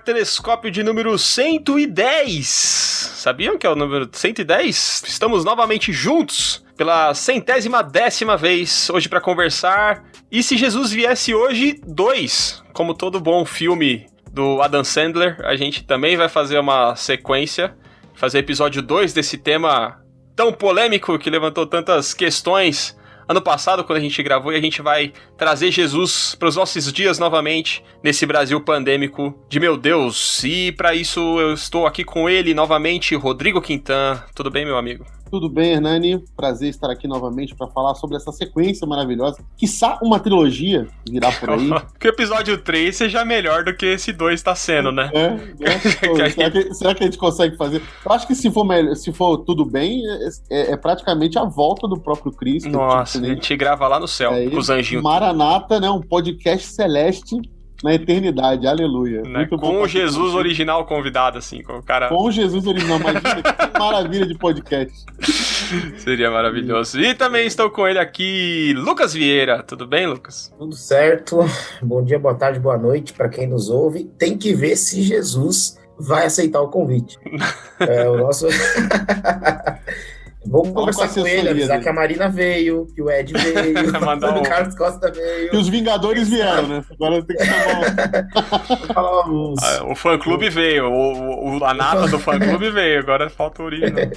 Telescópio de número 110. Sabiam que é o número 110? Estamos novamente juntos pela 110ª vez hoje para conversar. E se Jesus viesse hoje, 2, como todo bom filme do Adam Sandler, a gente também vai fazer uma sequência, fazer episódio 2 desse tema tão polêmico que levantou tantas questões ano passado, quando a gente gravou, e a gente vai trazer Jesus para os nossos dias novamente, nesse Brasil pandêmico de meu Deus. E para isso eu estou aqui com ele novamente, Rodrigo Quintan. Tudo bem, meu amigo? Tudo bem, Hernani? Prazer estar aqui novamente para falar sobre essa sequência maravilhosa. Quiçá uma trilogia virá por aí. Que o episódio 3 seja melhor do que esse 2 está sendo, né? Será que a gente consegue fazer? Eu acho que se for tudo bem, é praticamente a volta do próprio Cristo. Nossa, a gente grava lá no céu, com os anjinhos. Maranata, né? Um podcast celeste na eternidade, aleluia. Né? Com o Jesus original convidado, assim, com o cara... Com o Jesus original, imagina que maravilha de podcast. Seria maravilhoso. E também estou com ele aqui, Lucas Vieira. Tudo bem, Lucas? Tudo certo. Bom dia, boa tarde, boa noite para quem nos ouve. Tem que ver se Jesus vai aceitar o convite. O nosso... Vamos conversar com ele, avisar que a Marina veio, que o Ed veio, que o Carlos Costa veio. Que os Vingadores vieram, né? Agora tem que chamar o fã-clube veio, a nata do fã-clube veio, agora falta o original.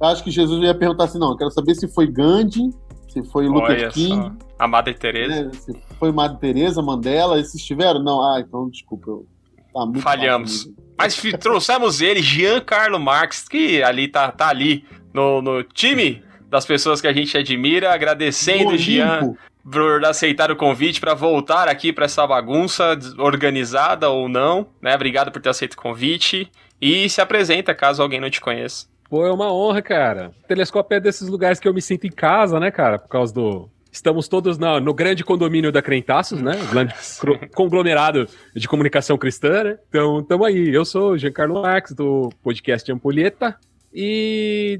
Eu acho que Jesus ia perguntar assim, não, eu quero saber se foi Gandhi, se foi Luther King. Só. A Madre Teresa. Né? Se foi Madre Teresa, Mandela, esses estiveram? Não, então desculpa, tá muito falhamos. Mas trouxemos ele, Giancarlo Marx, que ali tá ali. No time das pessoas que a gente admira, agradecendo, Jean, por aceitar o convite para voltar aqui para essa bagunça, organizada ou não, né? Obrigado por ter aceito o convite e se apresenta caso alguém não te conheça. Pô, é uma honra, cara. O Telescópio é desses lugares que eu me sinto em casa, né, cara? Por causa do... Estamos todos no grande condomínio da Crentaços, né? O grande conglomerado de comunicação cristã, né? Então, tamo aí. Eu sou o Giancarlo Marx, do podcast Ampulheta. E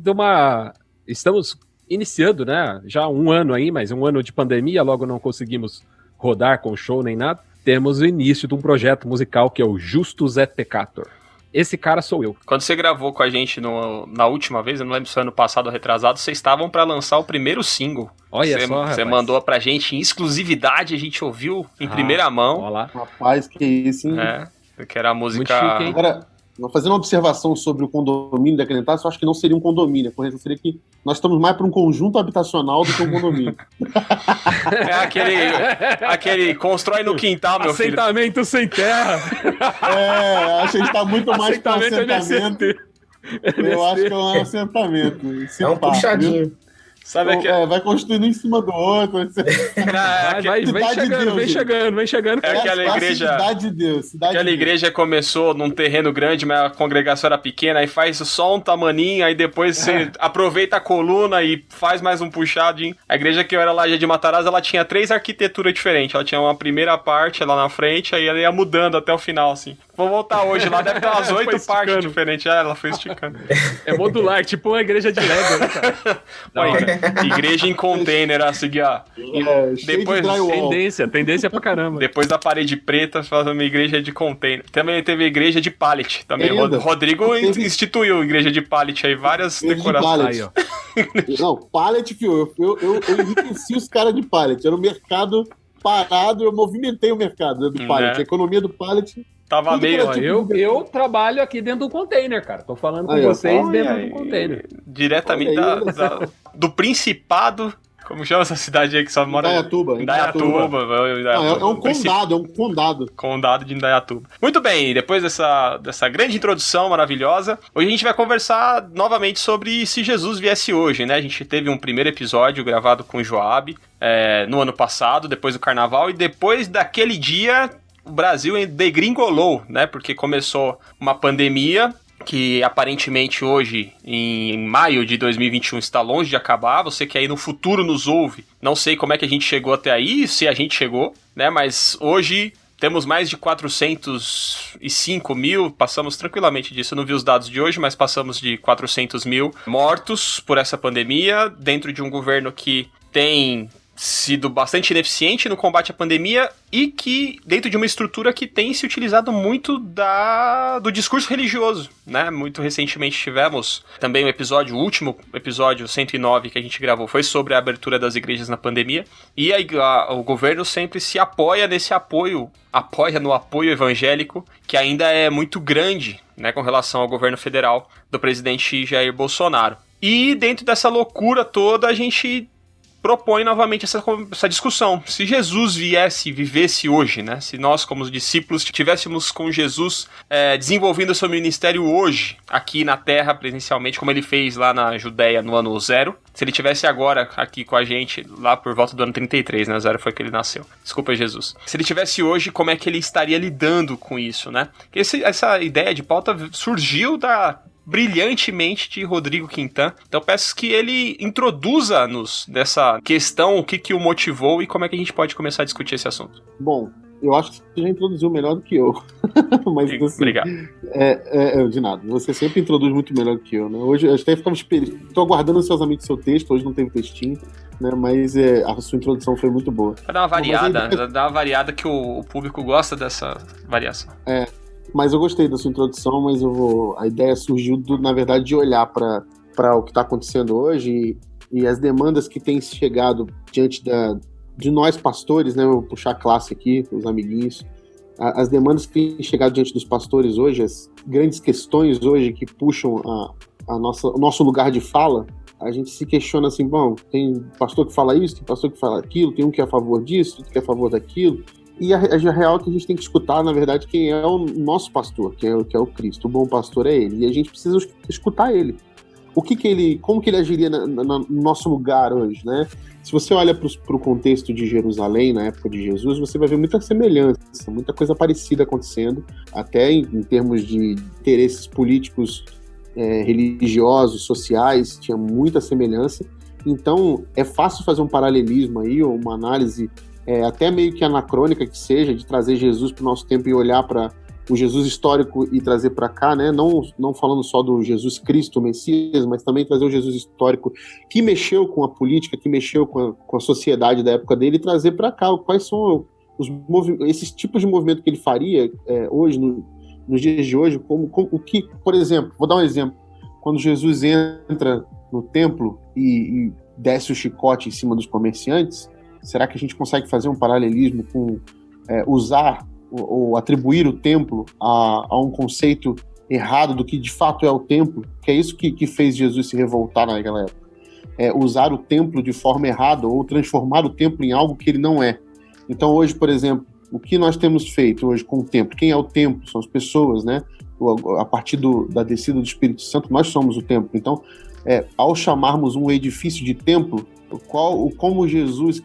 estamos iniciando, né? Já um ano aí, mas um ano de pandemia, logo não conseguimos rodar com show nem nada. Temos o início de um projeto musical que é o Justus et Peccator. Esse cara sou eu. Quando você gravou com a gente na última vez, eu não lembro se foi ano passado ou retrasado, vocês estavam pra lançar o primeiro single. Olha só, rapaz. Você mandou pra gente em exclusividade, a gente ouviu em primeira mão. Olá. Rapaz, que isso, hein? Que era a música... Muito chique, hein? Agora, fazendo uma observação sobre o condomínio da Crentaços, eu acho que não seria um condomínio. A correção seria que nós estamos mais para um conjunto habitacional do que um condomínio. Aquele constrói no quintal, meu filho. Assentamento sem terra. Acho que a gente está muito mais para assentamento. Eu acho que é um assentamento. É um puxadinho. Sabe vai construindo em cima do outro. Vem chegando. É aquela igreja. Cidade de Deus. Aquela igreja começou num terreno grande, mas a congregação era pequena, aí faz só um tamaninho, aí depois você aproveita a coluna e faz mais um puxadinho. A igreja que eu era lá de Matarazzo, ela tinha 3 arquiteturas diferentes. Ela tinha uma primeira parte lá na frente, aí ela ia mudando até o final, assim. Vou voltar hoje lá, deve ter umas 8 partes diferentes. Ela foi esticando. É modular, tipo uma igreja de Lego, né, cara? Igreja em container, assim, ó. Depois Tendência pra caramba. Depois da parede preta, faz uma igreja de container. Também teve igreja de pallet. Também. Rodrigo instituiu igreja de pallet aí, várias decorações. De aí, ó. Não, pallet, filho. Eu enriqueci os caras de pallet. Era o mercado parado, eu movimentei o mercado do pallet. A economia do pallet. Tava meio... Eu trabalho aqui dentro do container, cara. Tô falando com vocês dentro do container. Diretamente do Principado. Como chama essa cidade aí que só mora? Indaiatuba. É um condado. Condado de Indaiatuba. Muito bem, depois dessa grande introdução maravilhosa, hoje a gente vai conversar novamente sobre se Jesus viesse hoje, né? A gente teve um primeiro episódio gravado com o Joab no ano passado, depois do Carnaval, e depois daquele dia... O Brasil degringolou, né? Porque começou uma pandemia que aparentemente hoje, em maio de 2021, está longe de acabar. Você que aí no futuro nos ouve, não sei como é que a gente chegou até aí, se a gente chegou, né? Mas hoje temos mais de 405 mil, passamos tranquilamente disso, eu não vi os dados de hoje, mas passamos de 400 mil mortos por essa pandemia, dentro de um governo que tem sido bastante ineficiente no combate à pandemia e que, dentro de uma estrutura que tem se utilizado muito do discurso religioso, né? Muito recentemente tivemos também o último episódio 109 que a gente gravou foi sobre a abertura das igrejas na pandemia, e o governo sempre se apoia no apoio evangélico, que ainda é muito grande, né, com relação ao governo federal do presidente Jair Bolsonaro. E dentro dessa loucura toda, a gente propõe novamente essa discussão. Se Jesus vivesse hoje, né? Se nós, como discípulos, estivéssemos com Jesus desenvolvendo o seu ministério hoje, aqui na Terra, presencialmente, como ele fez lá na Judéia no ano 0, se ele estivesse agora aqui com a gente, lá por volta do ano 33, né? 0 foi que ele nasceu. Desculpa, Jesus. Se ele estivesse hoje, como é que ele estaria lidando com isso, né? Essa ideia de pauta surgiu brilhantemente de Rodrigo Quintan. Então peço que ele introduza-nos dessa questão, o que o motivou e como é que a gente pode começar a discutir esse assunto. Bom, eu acho que você já introduziu melhor do que eu. Mas, assim, obrigado. De nada. Você sempre introduz muito melhor do que eu, né? Hoje eu até estou aguardando ansiosamente o seu texto, hoje não teve textinho, né? Mas a sua introdução foi muito boa. Pra dar uma variada, que o público gosta dessa variação. Mas eu gostei da sua introdução, mas a ideia surgiu, na verdade, de olhar para o que está acontecendo hoje e as demandas que têm chegado diante de nós pastores, né? Vou puxar a classe aqui, os amiguinhos. As demandas que têm chegado diante dos pastores hoje, as grandes questões hoje que puxam o nosso lugar de fala, a gente se questiona assim, bom, tem pastor que fala isso, tem pastor que fala aquilo, tem um que é a favor disso, outro que é a favor daquilo. E a real é que a gente tem que escutar, na verdade, quem é o nosso pastor, que é o Cristo. O bom pastor é ele. E a gente precisa escutar ele. Como que ele agiria no nosso lugar hoje, né? Se você olha para o contexto de Jerusalém, na época de Jesus, você vai ver muita semelhança, muita coisa parecida acontecendo, até em termos de interesses políticos, religiosos, sociais, tinha muita semelhança. Então, é fácil fazer um paralelismo aí, ou uma análise até meio que anacrônica que seja, de trazer Jesus para o nosso tempo e olhar para o Jesus histórico e trazer para cá, né? Não falando só do Jesus Cristo, o Messias, mas também trazer o Jesus histórico que mexeu com a política, que mexeu com a sociedade da época dele, e trazer para cá quais são esses tipos de movimento que ele faria hoje, nos dias de hoje, o que, por exemplo, vou dar um exemplo, quando Jesus entra no templo e desce o chicote em cima dos comerciantes. Será que a gente consegue fazer um paralelismo com usar ou atribuir o templo a um conceito errado do que de fato é o templo? Que é isso que fez Jesus se revoltar naquela época. Usar o templo de forma errada ou transformar o templo em algo que ele não é. Então hoje, por exemplo, o que nós temos feito hoje com o templo? Quem é o templo? São as pessoas, né? A partir da descida do Espírito Santo, nós somos o templo. Então, ao chamarmos um edifício de templo, como Jesus,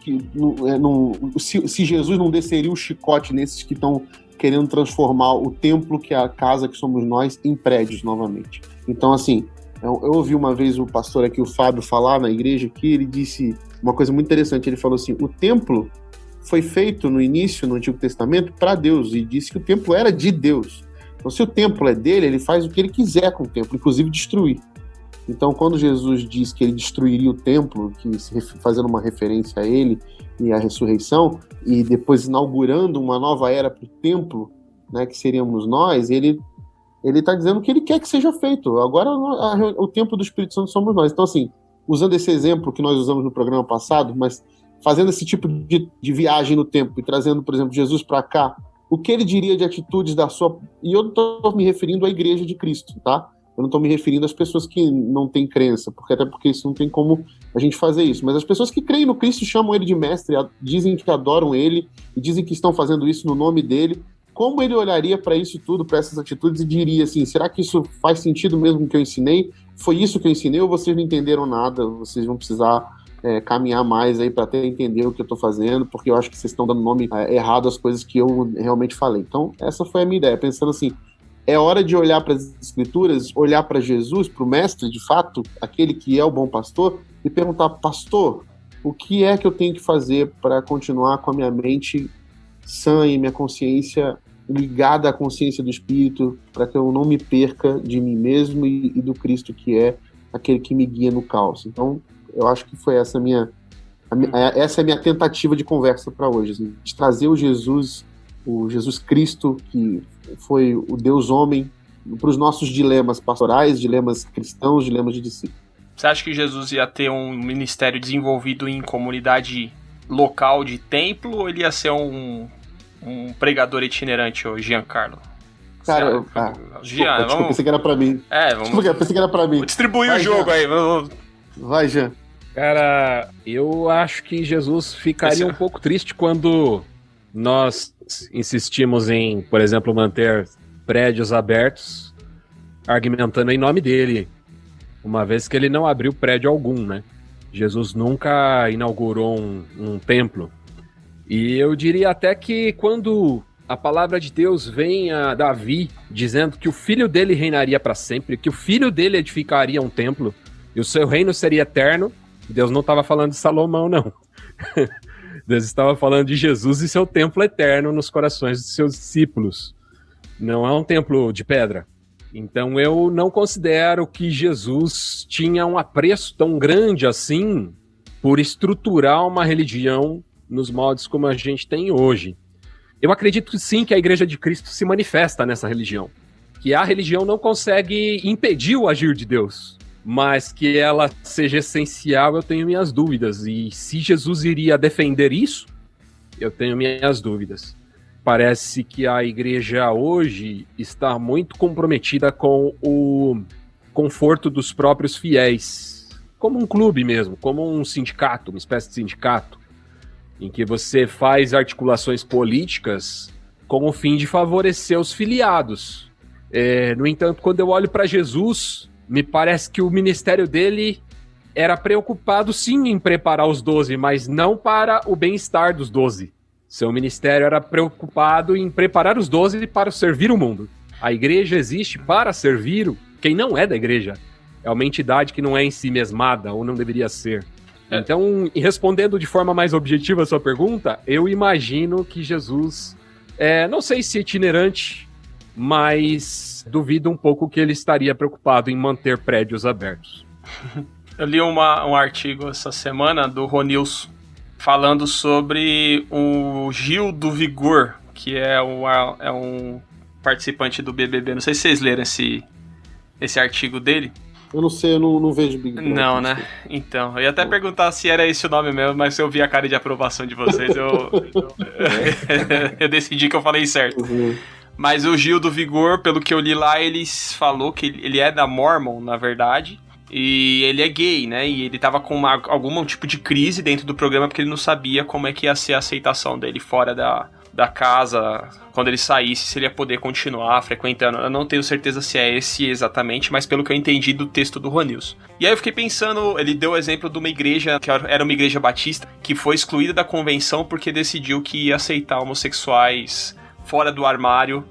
se Jesus não desceria o chicote nesses que estão querendo transformar o templo, que é a casa que somos nós, em prédios novamente. Então, assim, eu ouvi uma vez o pastor aqui, o Fábio, falar na igreja que ele disse uma coisa muito interessante. Ele falou assim: o templo foi feito no início, no Antigo Testamento, para Deus, e disse que o templo era de Deus. Então, se o templo é dele, ele faz o que ele quiser com o templo, inclusive destruir. Então, quando Jesus diz que ele destruiria o templo, fazendo uma referência a ele e à ressurreição, e depois inaugurando uma nova era para o templo, né, que seríamos nós, ele está dizendo que ele quer que seja feito. Agora, o templo do Espírito Santo somos nós. Então, assim, usando esse exemplo que nós usamos no programa passado, mas fazendo esse tipo de viagem no tempo e trazendo, por exemplo, Jesus para cá, o que ele diria de atitudes da sua... E eu estou me referindo à Igreja de Cristo, tá? Eu não estou me referindo às pessoas que não têm crença, até porque isso não tem como a gente fazer isso. Mas as pessoas que creem no Cristo chamam ele de mestre, dizem que adoram ele e dizem que estão fazendo isso no nome dele. Como ele olharia para isso tudo, para essas atitudes, e diria assim: será que isso faz sentido mesmo com o que eu ensinei? Foi isso que eu ensinei ou vocês não entenderam nada? Vocês vão precisar caminhar mais aí para até entender o que eu estou fazendo, porque eu acho que vocês estão dando nome errado às coisas que eu realmente falei. Então, essa foi a minha ideia, pensando assim: é hora de olhar para as Escrituras, olhar para Jesus, para o Mestre, de fato, aquele que é o bom pastor, e perguntar: pastor, o que é que eu tenho que fazer para continuar com a minha mente sã e minha consciência ligada à consciência do Espírito, para que eu não me perca de mim mesmo e do Cristo, que é aquele que me guia no caos? Então, eu acho que foi essa a minha Essa é a minha tentativa de conversa para hoje, assim, de trazer o Jesus Cristo, que foi o Deus homem, para os nossos dilemas pastorais, dilemas cristãos, dilemas de discípulos. Você acha que Jesus ia ter um ministério desenvolvido em comunidade local de templo, ou ele ia ser um pregador itinerante, o Giancarlo? Cara, desculpa, pensei que era pra mim. Pensei que era pra mim. Vou distribuir o jogo aí. Vai, Jean. Cara, eu acho que Jesus ficaria um pouco triste quando nós insistimos em, por exemplo, manter prédios abertos, argumentando em nome dele, uma vez que ele não abriu prédio algum, né? Jesus nunca inaugurou um templo. E eu diria até que quando a palavra de Deus vem a Davi dizendo que o filho dele reinaria para sempre, que o filho dele edificaria um templo e o seu reino seria eterno, Deus não estava falando de Salomão, não. Deus estava falando de Jesus e seu templo eterno nos corações de seus discípulos. Não é um templo de pedra. Então eu não considero que Jesus tinha um apreço tão grande assim por estruturar uma religião nos moldes como a gente tem hoje. Eu acredito sim que a Igreja de Cristo se manifesta nessa religião. Que a religião não consegue impedir o agir de Deus, mas que ela seja essencial, eu tenho minhas dúvidas. E se Jesus iria defender isso, eu tenho minhas dúvidas. Parece que a igreja hoje está muito comprometida com o conforto dos próprios fiéis, como um clube mesmo, como um sindicato, uma espécie de sindicato, em que você faz articulações políticas com o fim de favorecer os filiados. No entanto, quando eu olho para Jesus, me parece que o ministério dele era preocupado sim em preparar os 12, mas não para o bem-estar dos 12. Seu ministério era preocupado em preparar os 12 para servir o mundo. A igreja existe para servir quem não é da igreja. É uma entidade que não é em si mesmada, ou não deveria ser. Então, respondendo de forma mais objetiva a sua pergunta, eu imagino que Jesus, não sei se itinerante, mas duvido um pouco que ele estaria preocupado em manter prédios abertos. Eu li um artigo essa semana do Ronilson, falando sobre o Gil do Vigor, que é um participante do BBB. Não sei se vocês leram esse artigo dele. Eu não sei, eu não vejo Big Brother. Não, né? Então, eu ia até perguntar se era esse o nome mesmo, mas se eu vi a cara de aprovação de vocês, eu decidi que eu falei certo. Uhum. Mas o Gil do Vigor, pelo que eu li lá, ele falou que ele é da Mormon, na verdade. E ele é gay, né? E ele tava com algum tipo de crise dentro do programa porque ele não sabia como é que ia ser a aceitação dele fora da casa, quando ele saísse, se ele ia poder continuar frequentando. Eu não tenho certeza se é esse exatamente, mas pelo que eu entendi do texto do Ronilson. E aí eu fiquei pensando, ele deu o exemplo de uma igreja, que era uma igreja batista, que foi excluída da convenção porque decidiu que ia aceitar homossexuais fora do armário,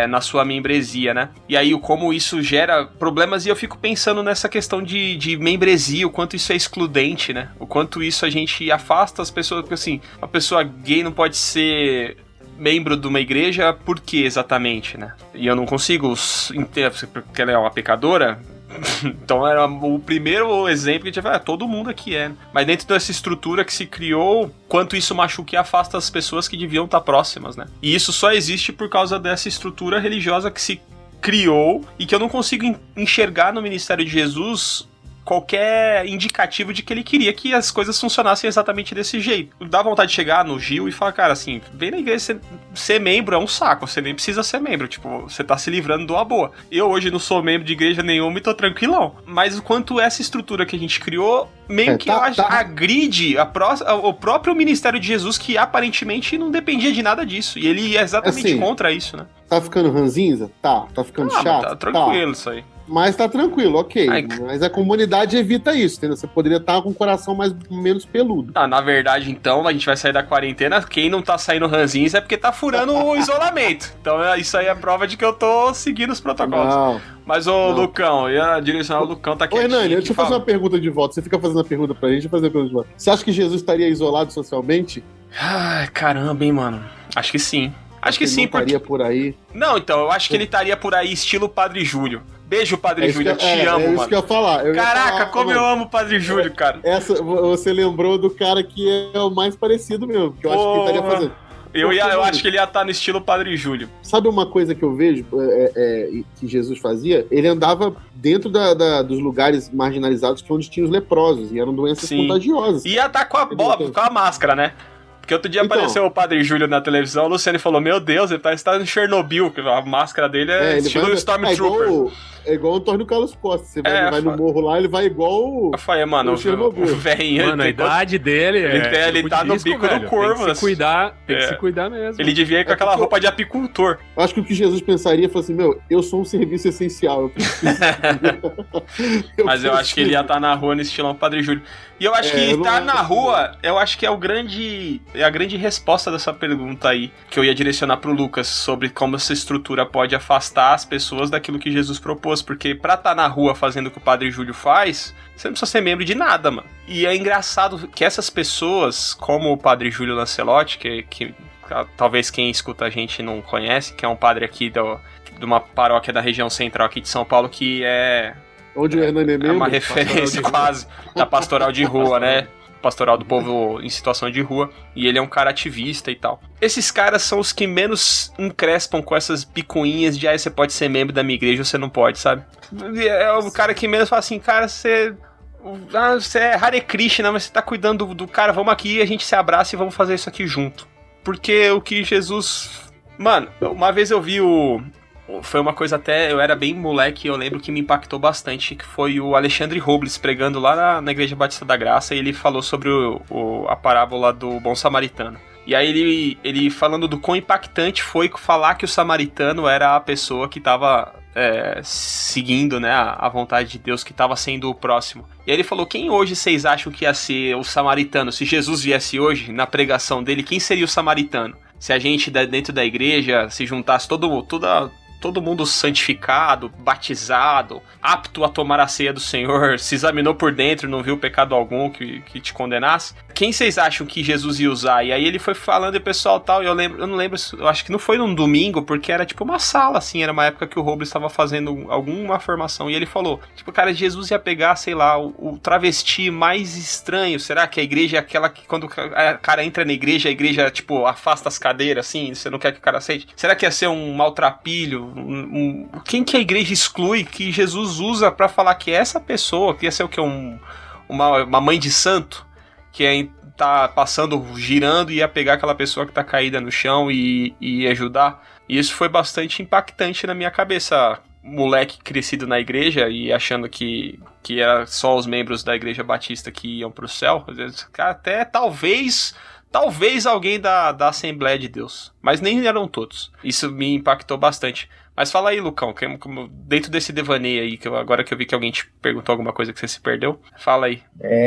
na sua membresia, né? E aí, como isso gera problemas, e eu fico pensando nessa questão de membresia, o quanto isso é excludente, né? O quanto isso a gente afasta as pessoas, porque assim, a pessoa gay não pode ser membro de uma igreja, por quê exatamente, né? E eu não consigo entender, porque ela é uma pecadora. Então era o primeiro exemplo que a gente vai todo mundo aqui é. Mas dentro dessa estrutura que se criou, quanto isso machuca e afasta as pessoas que deviam estar próximas, né? E isso só existe por causa dessa estrutura religiosa que se criou e que eu não consigo enxergar no ministério de Jesus qualquer indicativo de que ele queria que as coisas funcionassem exatamente desse jeito. Dá vontade de chegar no Gil e falar, cara, assim, vem na igreja, ser membro é um saco, você nem precisa ser membro, tipo, você tá se livrando de uma boa. Eu hoje não sou membro de igreja nenhuma e tô tranquilão. Mas o quanto essa estrutura que a gente criou, meio que agride o próprio ministério de Jesus, que aparentemente não dependia de nada disso. E ele é exatamente assim, contra isso, né? Tá ficando ranzinza? Tá ficando chato? Tá tranquilo isso aí. Mas tá tranquilo, ok. Mas a comunidade evita isso, entendeu? Você poderia estar com o coração menos peludo. Na verdade, então, a gente vai sair da quarentena. Quem não tá saindo ranzinza é porque tá furando o isolamento. Então, isso aí é prova de que eu tô seguindo os protocolos. Não. Mas, Lucão, e a direcional do Lucão tá quietinho. Ô, Hernani, deixa eu fazer uma pergunta de volta. Você fica fazendo a pergunta pra gente, fazer a pergunta de volta. Você acha que Jesus estaria isolado socialmente? Ai, caramba, hein, mano. Acho que sim. Acho que sim, porque... estaria por aí. Não, então, eu acho que ele estaria por aí estilo Padre Júlio. Beijo, Padre Júlio, eu te amo, isso mano. que eu ia falar. Caraca, como eu amo o Padre Júlio, cara. Você lembrou do cara que é o mais parecido mesmo, que eu acho que ele estaria fazendo. Eu acho que ele ia estar no estilo Padre Júlio. Sabe uma coisa que eu vejo que Jesus fazia? Ele andava dentro dos lugares marginalizados que onde tinha os leprosos, e eram doenças contagiosas. E ia estar com a máscara, né? Porque outro dia apareceu o Padre Júlio na televisão, o Luciano falou, meu Deus, ele está em Chernobyl, que a máscara dele é estilo Stormtrooper. É igual o Antônio Carlos Costa. Você vai no morro lá, ele vai igual mano, o velhinho. Mano, a idade dele ele tá no bico do corvo. Tem que se cuidar mesmo. Ele devia ir com aquela roupa de apicultor. Eu acho que o que Jesus pensaria foi assim, eu sou um serviço essencial, eu preciso. Mas eu acho que ele ia estar na rua no estilão Padre Júlio. E eu acho que estar na rua, eu acho que é a grande resposta dessa pergunta aí, que eu ia direcionar pro Lucas, sobre como essa estrutura pode afastar as pessoas daquilo que Jesus propôs, porque pra estar na rua fazendo o que o Padre Júlio faz, você não precisa ser membro de nada, mano. E é engraçado que essas pessoas, como o Padre Júlio Lancelotti, que talvez quem escuta a gente não conhece, que é um padre aqui de uma paróquia da região central aqui de São Paulo, que é... Onde o Hernani é membro? É uma referência quase da pastoral de rua, né? Pastoral do povo em situação de rua. E ele é um cara ativista e tal. Esses caras são os que menos encrespam com essas picuinhas de você pode ser membro da minha igreja ou você não pode, sabe? É o cara que menos fala assim, cara, você é Hare Krishna, mas você tá cuidando do cara, vamos aqui, a gente se abraça e vamos fazer isso aqui junto. Porque o que Jesus... Mano, uma vez eu vi foi uma coisa até, eu era bem moleque, eu lembro que me impactou bastante, que foi o Alexandre Robles pregando lá na Igreja Batista da Graça, e ele falou sobre a parábola do bom samaritano. E aí ele falando do quão impactante foi falar que o samaritano era a pessoa que estava seguindo, né, a vontade de Deus, que estava sendo o próximo. E aí ele falou, quem hoje vocês acham que ia ser o samaritano? Se Jesus viesse hoje, na pregação dele, quem seria o samaritano? Se a gente dentro da igreja se juntasse todo mundo santificado, batizado, apto a tomar a ceia do Senhor, se examinou por dentro, não viu pecado algum que te condenasse. Quem vocês acham que Jesus ia usar? E aí ele foi falando e o pessoal tal, eu não lembro, eu acho que não foi num domingo, porque era tipo uma sala, assim, era uma época que o Robles estava fazendo alguma formação, e ele falou, tipo, cara, Jesus ia pegar, sei lá, o travesti mais estranho, será que a igreja é aquela que quando o cara entra na igreja, a igreja, tipo, afasta as cadeiras, assim, você não quer que o cara aceite? Será que ia ser um maltrapilho? Quem que a igreja exclui que Jesus usa pra falar que essa pessoa, que ia ser o que? Uma mãe de santo, que tá passando, girando, e ia pegar aquela pessoa que tá caída no chão e ajudar. E isso foi bastante impactante na minha cabeça. Moleque crescido na igreja e achando que era só os membros da Igreja Batista que iam pro céu. Às vezes, até talvez alguém da Assembleia de Deus, mas nem eram todos. Isso me impactou bastante. Mas fala aí, Lucão, dentro desse devaneio aí, agora que eu vi que alguém te perguntou alguma coisa que você se perdeu, fala aí.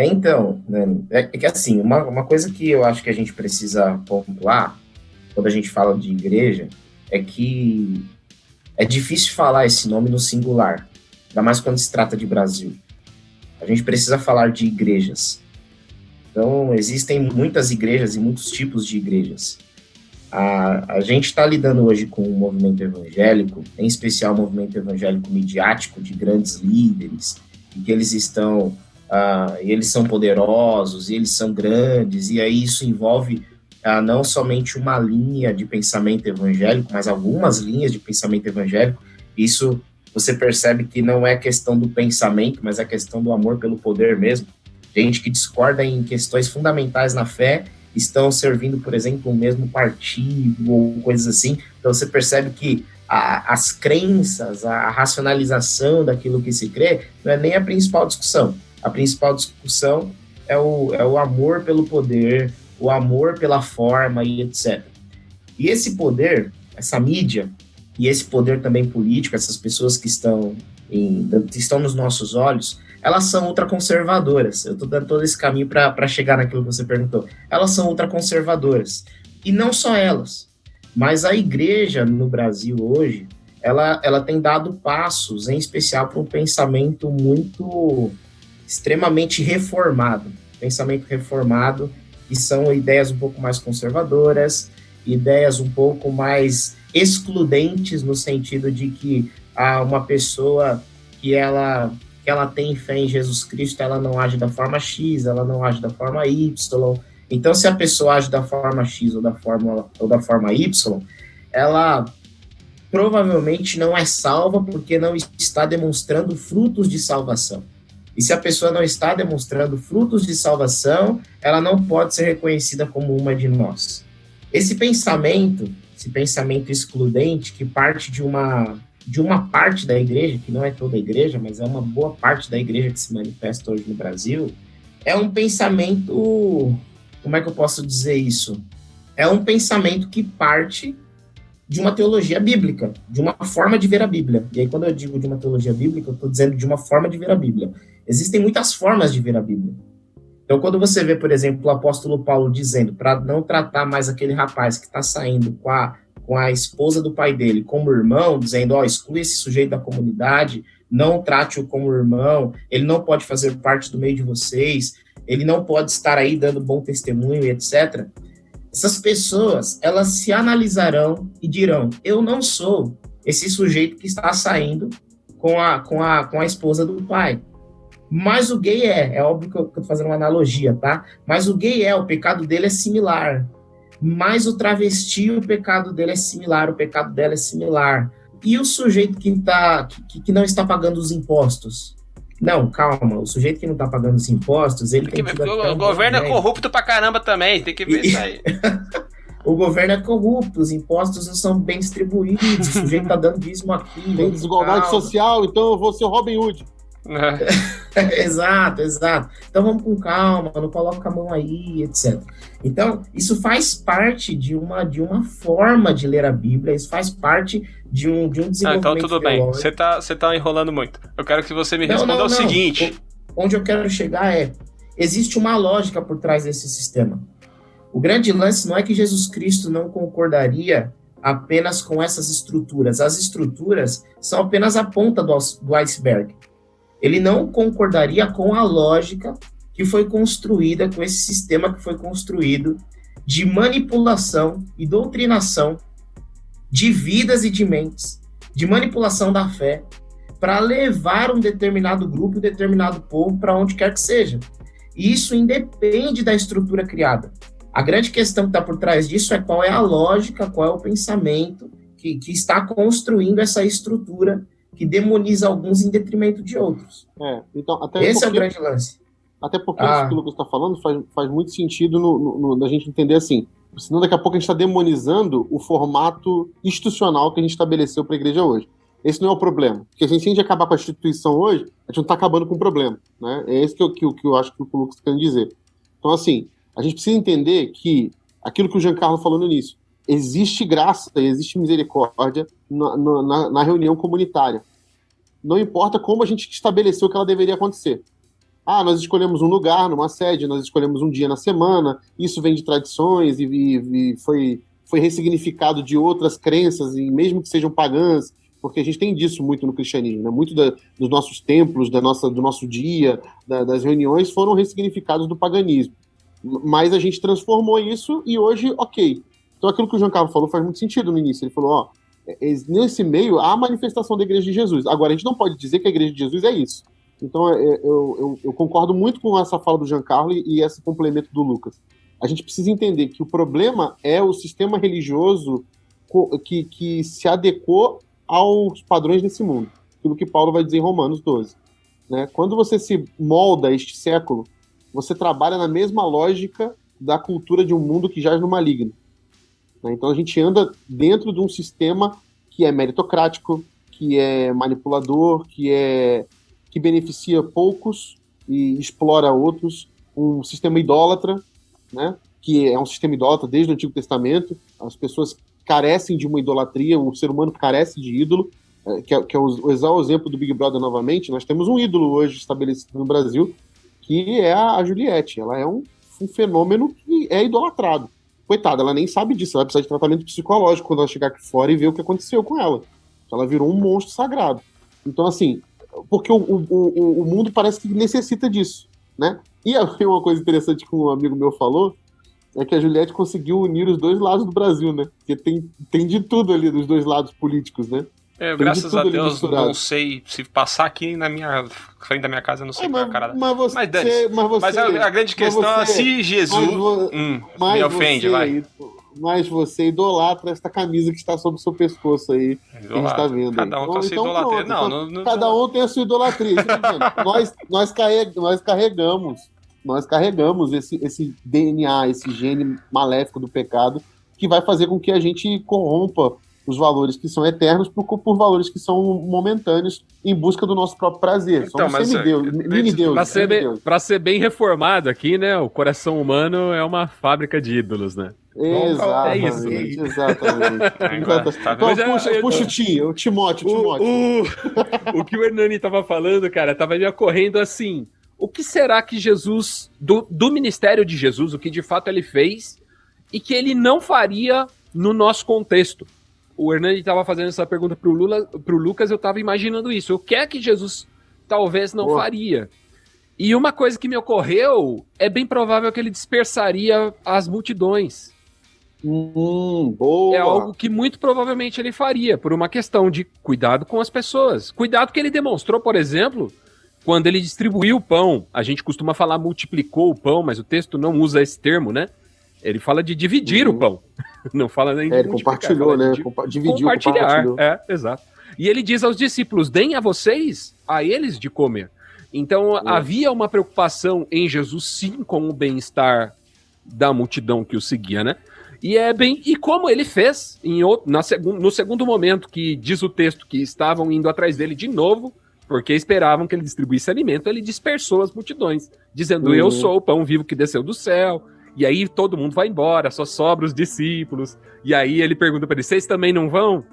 Então, né, é que assim, uma coisa que eu acho que a gente precisa pontuar, quando a gente fala de igreja, é que é difícil falar esse nome no singular, ainda mais quando se trata de Brasil. A gente precisa falar de igrejas. Então, existem muitas igrejas e muitos tipos de igrejas. A gente está lidando hoje com o movimento evangélico, em especial o movimento evangélico midiático de grandes líderes, e que eles estão, eles são poderosos, e eles são grandes, e aí isso envolve não somente uma linha de pensamento evangélico, mas algumas linhas de pensamento evangélico. Isso você percebe que não é questão do pensamento, mas é questão do amor pelo poder mesmo. Gente que discorda em questões fundamentais na fé, estão servindo, por exemplo, o mesmo partido ou coisas assim. Então você percebe que as crenças, a racionalização daquilo que se crê, não é nem a principal discussão. A principal discussão é o amor pelo poder, o amor pela forma e etc. E esse poder, essa mídia, e esse poder também político, essas pessoas que estão nos nossos olhos, elas são ultraconservadoras. Eu estou dando todo esse caminho para chegar naquilo que você perguntou. Elas são ultraconservadoras. E não só elas, mas a igreja no Brasil hoje, ela tem dado passos, em especial para um pensamento extremamente reformado. Pensamento reformado, que são ideias um pouco mais conservadoras, ideias um pouco mais excludentes, no sentido de que a uma pessoa que ela tem fé em Jesus Cristo, ela não age da forma X, ela não age da forma Y. Então, se a pessoa age da forma X ou da forma Y, ela provavelmente não é salva porque não está demonstrando frutos de salvação. E se a pessoa não está demonstrando frutos de salvação, ela não pode ser reconhecida como uma de nós. Esse pensamento excludente, que parte de uma parte da igreja, que não é toda a igreja, mas é uma boa parte da igreja que se manifesta hoje no Brasil, é um pensamento, como é que eu posso dizer isso? É um pensamento que parte de uma teologia bíblica, de uma forma de ver a Bíblia. E aí, quando eu digo de uma teologia bíblica, eu estou dizendo de uma forma de ver a Bíblia. Existem muitas formas de ver a Bíblia. Então, quando você vê, por exemplo, o apóstolo Paulo dizendo para não tratar mais aquele rapaz que está saindo com a esposa do pai dele como irmão, dizendo, exclui esse sujeito da comunidade, não trate-o como irmão, ele não pode fazer parte do meio de vocês, ele não pode estar aí dando bom testemunho, etc. Essas pessoas, elas se analisarão e dirão, eu não sou esse sujeito que está saindo com a esposa do pai. Mas o gay é óbvio que eu estou fazendo uma analogia, tá? Mas o gay o pecado dele é similar. Mas o travesti, o pecado dele é similar, o pecado dela é similar. E o sujeito que não está pagando os impostos? Não, calma, o sujeito que não está pagando os impostos, ele tem que... O governo é corrupto pra caramba também, tem que ver isso aí. O governo é corrupto, os impostos não são bem distribuídos, o sujeito está dando dízimo aqui. Tem desigualdade social, então eu vou ser o Robin Hood. Exato. Então vamos com calma, não coloca a mão aí, etc. Então, isso faz parte de uma forma de ler a Bíblia, isso faz parte de um desenvolvimento. Então tudo bem, você tá enrolando muito. Eu quero que você me responda o seguinte. Onde eu quero chegar existe uma lógica por trás desse sistema. O grande lance não é que Jesus Cristo não concordaria apenas com essas estruturas. As estruturas são apenas a ponta do iceberg. Ele não concordaria com a lógica que foi construída, com esse sistema que foi construído de manipulação e doutrinação de vidas e de mentes, de manipulação da fé, para levar um determinado grupo, um determinado povo para onde quer que seja. E isso independe da estrutura criada. A grande questão que está por trás disso é qual é a lógica, qual é o pensamento que está construindo essa estrutura que demoniza alguns em detrimento de outros. Então, esse é o grande lance. Até porque isso que o Lucas está falando faz muito sentido da gente entender assim. Senão daqui a pouco a gente está demonizando o formato institucional que a gente estabeleceu para a igreja hoje. Esse não é o problema. Porque se a gente acabar com a instituição hoje, a gente não está acabando com o problema. Né? É esse que eu acho que o Lucas está querendo dizer. Então, assim, a gente precisa entender que aquilo que o Giancarlo falou no início, existe graça e existe misericórdia na reunião comunitária. Não importa como a gente estabeleceu que ela deveria acontecer. Nós escolhemos um lugar, numa sede, nós escolhemos um dia na semana, isso vem de tradições e foi ressignificado de outras crenças, e mesmo que sejam pagãs, porque a gente tem disso muito no cristianismo, né? Muito dos nossos templos, do nosso dia, das reuniões, foram ressignificados do paganismo. Mas a gente transformou isso e hoje, ok. Então aquilo que o João Carlos falou faz muito sentido no início. Ele falou, nesse meio há a manifestação da Igreja de Jesus. Agora, a gente não pode dizer que a Igreja de Jesus é isso. Então, eu concordo muito com essa fala do Giancarlo e esse complemento do Lucas. A gente precisa entender que o problema é o sistema religioso que se adequou aos padrões desse mundo. Aquilo que Paulo vai dizer em Romanos 12. Né? Quando você se molda a este século, você trabalha na mesma lógica da cultura de um mundo que jaz no maligno. Né? Então, a gente anda dentro de um sistema que é meritocrático, que é manipulador, que beneficia poucos e explora outros, um sistema idólatra, né, que é um sistema idólatra desde o Antigo Testamento. As pessoas carecem de uma idolatria, o ser humano carece de ídolo, que é o exemplo do Big Brother novamente. Nós temos um ídolo hoje estabelecido no Brasil, que é a Juliette. Ela é um fenômeno que é idolatrado. Coitada, ela nem sabe disso, ela vai precisar de tratamento psicológico quando ela chegar aqui fora e ver o que aconteceu com ela. Ela virou um monstro sagrado. Então, assim, porque o mundo parece que necessita disso, né? E uma coisa interessante que um amigo meu falou é que a Juliette conseguiu unir os dois lados do Brasil, né? Porque tem de tudo ali dos dois lados políticos, né? Graças a tudo ali Deus, misturado. não sei se passar aqui na minha frente da minha casa, eu não sei qual é a cara. Mas dane-se. Mas a grande questão é se Jesus me ofende, vai. Mas você idolatra esta camisa que está sobre o seu pescoço aí, que a gente está vendo. Cada um com a sua idolatria. Não, cada um tem a sua idolatria. Nós carregamos esse DNA, esse gene maléfico do pecado, que vai fazer com que a gente corrompa os valores que são eternos por valores que são momentâneos em busca do nosso próprio prazer. Então, somos semideus. Pra ser bem reformado aqui, né? O coração humano é uma fábrica de ídolos, né? Exatamente. É isso, né? Exatamente. Tá Então, puxa o Timóteo. O que o Hernani tava falando, cara, tava me ocorrendo assim. O que será que Jesus, do ministério de Jesus, o que de fato ele fez e que ele não faria no nosso contexto? O Hernani estava fazendo essa pergunta pro Lucas, eu estava imaginando isso. O que é que Jesus talvez não faria? E uma coisa que me ocorreu, é bem provável que ele dispersaria as multidões. Boa. É algo que muito provavelmente ele faria, por uma questão de cuidado com as pessoas. Cuidado que ele demonstrou, por exemplo, quando ele distribuiu o pão. A gente costuma falar multiplicou o pão, mas o texto não usa esse termo, né? Ele fala de dividir o pão. Não fala nem de ele compartilhou, né? Dividiu, compartilhou. Exato. E ele diz aos discípulos, deem a vocês, a eles de comer. Então havia uma preocupação em Jesus, sim, com o bem-estar da multidão que o seguia, né? E como ele fez no segundo momento, que diz o texto que estavam indo atrás dele de novo, porque esperavam que ele distribuísse alimento, ele dispersou as multidões, dizendo, eu sou o pão vivo que desceu do céu. E aí todo mundo vai embora, só sobra os discípulos. E aí ele pergunta para eles, vocês também não vão?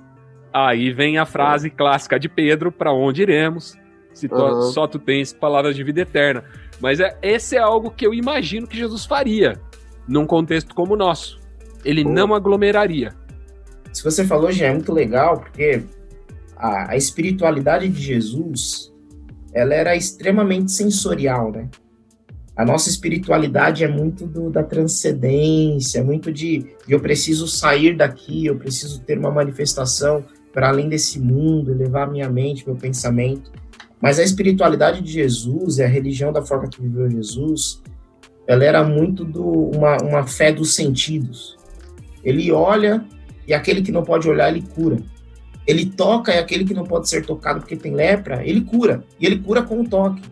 Aí vem a frase clássica de Pedro, para onde iremos? Se só tu tens palavras de vida eterna. Mas esse é algo que eu imagino que Jesus faria, num contexto como o nosso. Ele não aglomeraria. Isso que você falou, já é muito legal, porque a espiritualidade de Jesus, ela era extremamente sensorial, né? A nossa espiritualidade é muito da transcendência, muito de eu preciso sair daqui, eu preciso ter uma manifestação para além desse mundo, elevar minha mente, meu pensamento. Mas a espiritualidade de Jesus, e a religião da forma que viveu Jesus, ela era muito uma fé dos sentidos. Ele olha e aquele que não pode olhar, ele cura. Ele toca e aquele que não pode ser tocado porque tem lepra, ele cura. E ele cura com o toque.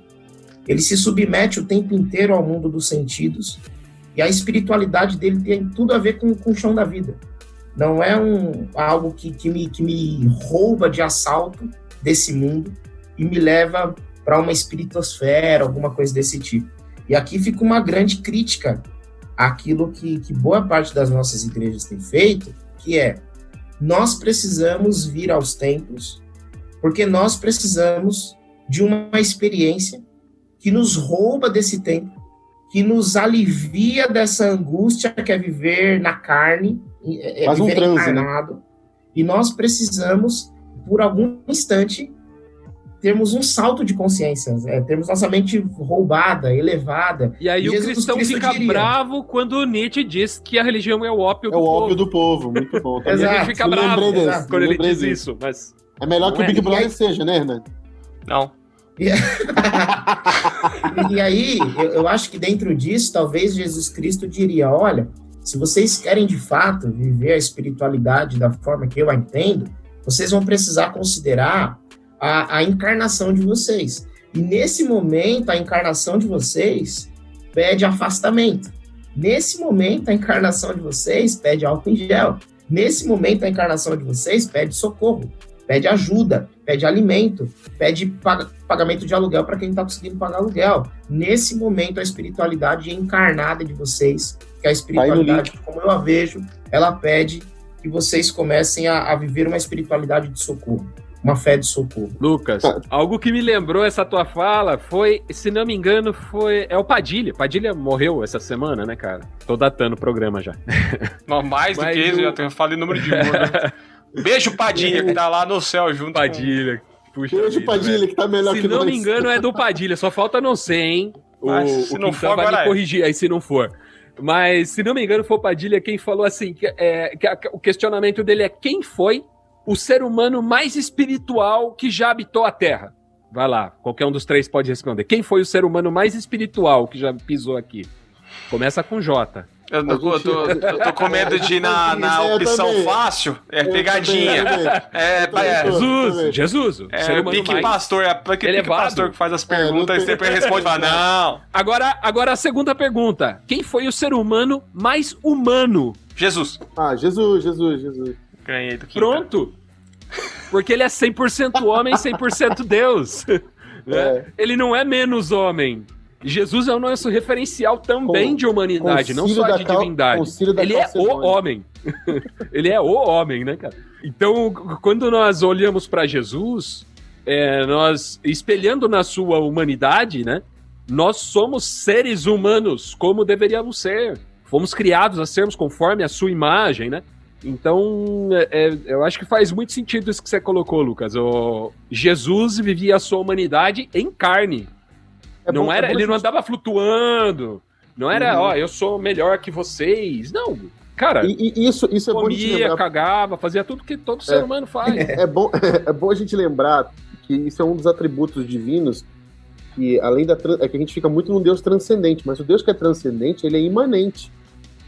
Ele se submete o tempo inteiro ao mundo dos sentidos, e a espiritualidade dele tem tudo a ver com o chão da vida. Não é algo que me rouba de assalto desse mundo e me leva para uma espiritosfera, alguma coisa desse tipo. E aqui fica uma grande crítica àquilo que boa parte das nossas igrejas tem feito, que é, nós precisamos vir aos templos, porque nós precisamos de uma experiência que nos rouba desse tempo, que nos alivia dessa angústia que é viver na carne, Faz viver transe, encarnado. Né? E nós precisamos, por algum instante, termos um salto de consciência, termos nossa mente roubada, elevada. E aí o cristão fica bravo quando Nietzsche diz que a religião é o ópio do povo. É o ópio do povo, muito bom. A gente fica bravo quando ele diz isso, mas... É melhor que o Big Brother seja, né, Hernani? Não. E aí, eu acho que dentro disso, talvez Jesus Cristo diria, olha, se vocês querem de fato viver a espiritualidade da forma que eu a entendo, vocês vão precisar considerar a encarnação de vocês. E nesse momento, a encarnação de vocês pede afastamento. Nesse momento, a encarnação de vocês pede álcool em gel. Nesse momento, a encarnação de vocês pede socorro, pede ajuda, pede alimento, pede pagamento de aluguel para quem não está conseguindo pagar aluguel. Nesse momento, a espiritualidade encarnada de vocês, que a espiritualidade, como eu a vejo, ela pede que vocês comecem a viver uma espiritualidade de socorro, uma fé de socorro. Lucas, algo que me lembrou essa tua fala foi, se não me engano, é o Padilha. Padilha morreu essa semana, né, cara? Tô datando o programa já. Não, mais do que isso, já falei número de morto. Beijo, Padilha, que tá lá no céu junto Padilha. Puxa beijo, vida, Padilha, velho. Que tá melhor se que nós. Se não me engano, é do Padilha. Só falta não ser, hein? Se não for, vai me corrigir aí se não for. Mas, se não me engano, foi o Padilha quem falou assim, que o questionamento dele é quem foi o ser humano mais espiritual que já habitou a Terra? Vai lá, qualquer um dos três pode responder. Quem foi o ser humano mais espiritual que já pisou aqui? Começa com J. Eu tô com medo de ir na opção fácil. É pegadinha. Jesus. É pique pastor. É pique pastor que faz as perguntas e sempre responde. Não. Agora a segunda pergunta. Quem foi o ser humano mais humano? Jesus. Jesus. Ganhei do Quinta. Pronto. Porque ele é 100% homem, 100% Deus. Né? Ele não é menos homem. Jesus é o nosso referencial também de humanidade, não só de divindade. Ele é o homem. Ele é o homem, né, cara? Então, quando nós olhamos para Jesus, nós, espelhando na sua humanidade, né, nós somos seres humanos, como deveríamos ser. Fomos criados a sermos conforme a sua imagem, né? Então, eu acho que faz muito sentido isso que você colocou, Lucas. Jesus vivia a sua humanidade em carne. Ele não andava flutuando. Não era, eu sou melhor que vocês. Não, cara. Isso é bom de lembrar. Cagava, fazia tudo que todo ser humano faz. É bom a gente lembrar que isso é um dos atributos divinos que, além é que a gente fica muito num Deus transcendente, mas o Deus que é transcendente, ele é imanente.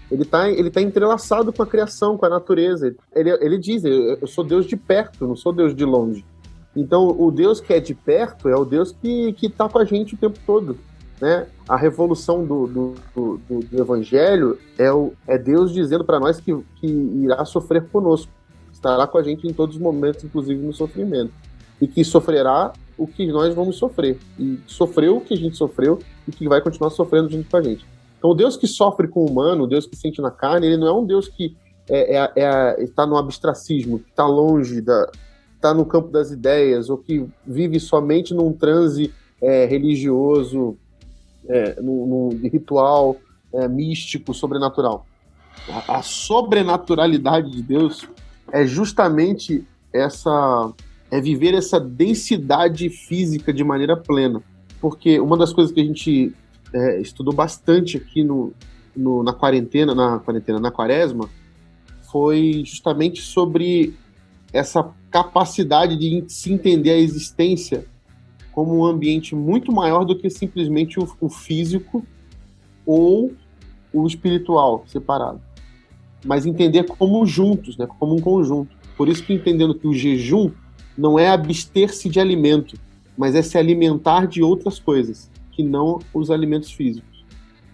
Ele tá entrelaçado com a criação, com a natureza. Ele diz, eu sou Deus de perto, não sou Deus de longe. Então, o Deus que é de perto é o Deus que está com a gente o tempo todo, né? A revolução do Evangelho é Deus dizendo para nós que irá sofrer conosco, estará com a gente em todos os momentos, inclusive no sofrimento, e que sofrerá o que nós vamos sofrer, e sofreu o que a gente sofreu e que vai continuar sofrendo junto com a gente. Então, o Deus que sofre com o humano, o Deus que sente na carne, ele não é um Deus que está no abstracismo, que está longe está no campo das ideias, ou que vive somente num transe religioso, num ritual místico, sobrenatural. A sobrenaturalidade de Deus é justamente viver essa densidade física de maneira plena. Porque uma das coisas que a gente estudou bastante aqui na quaresma, foi justamente sobre essa capacidade de se entender a existência como um ambiente muito maior do que simplesmente o físico ou o espiritual separado. Mas entender como juntos, né, como um conjunto. Por isso que entendendo que o jejum não é abster-se de alimento, mas é se alimentar de outras coisas, que não os alimentos físicos.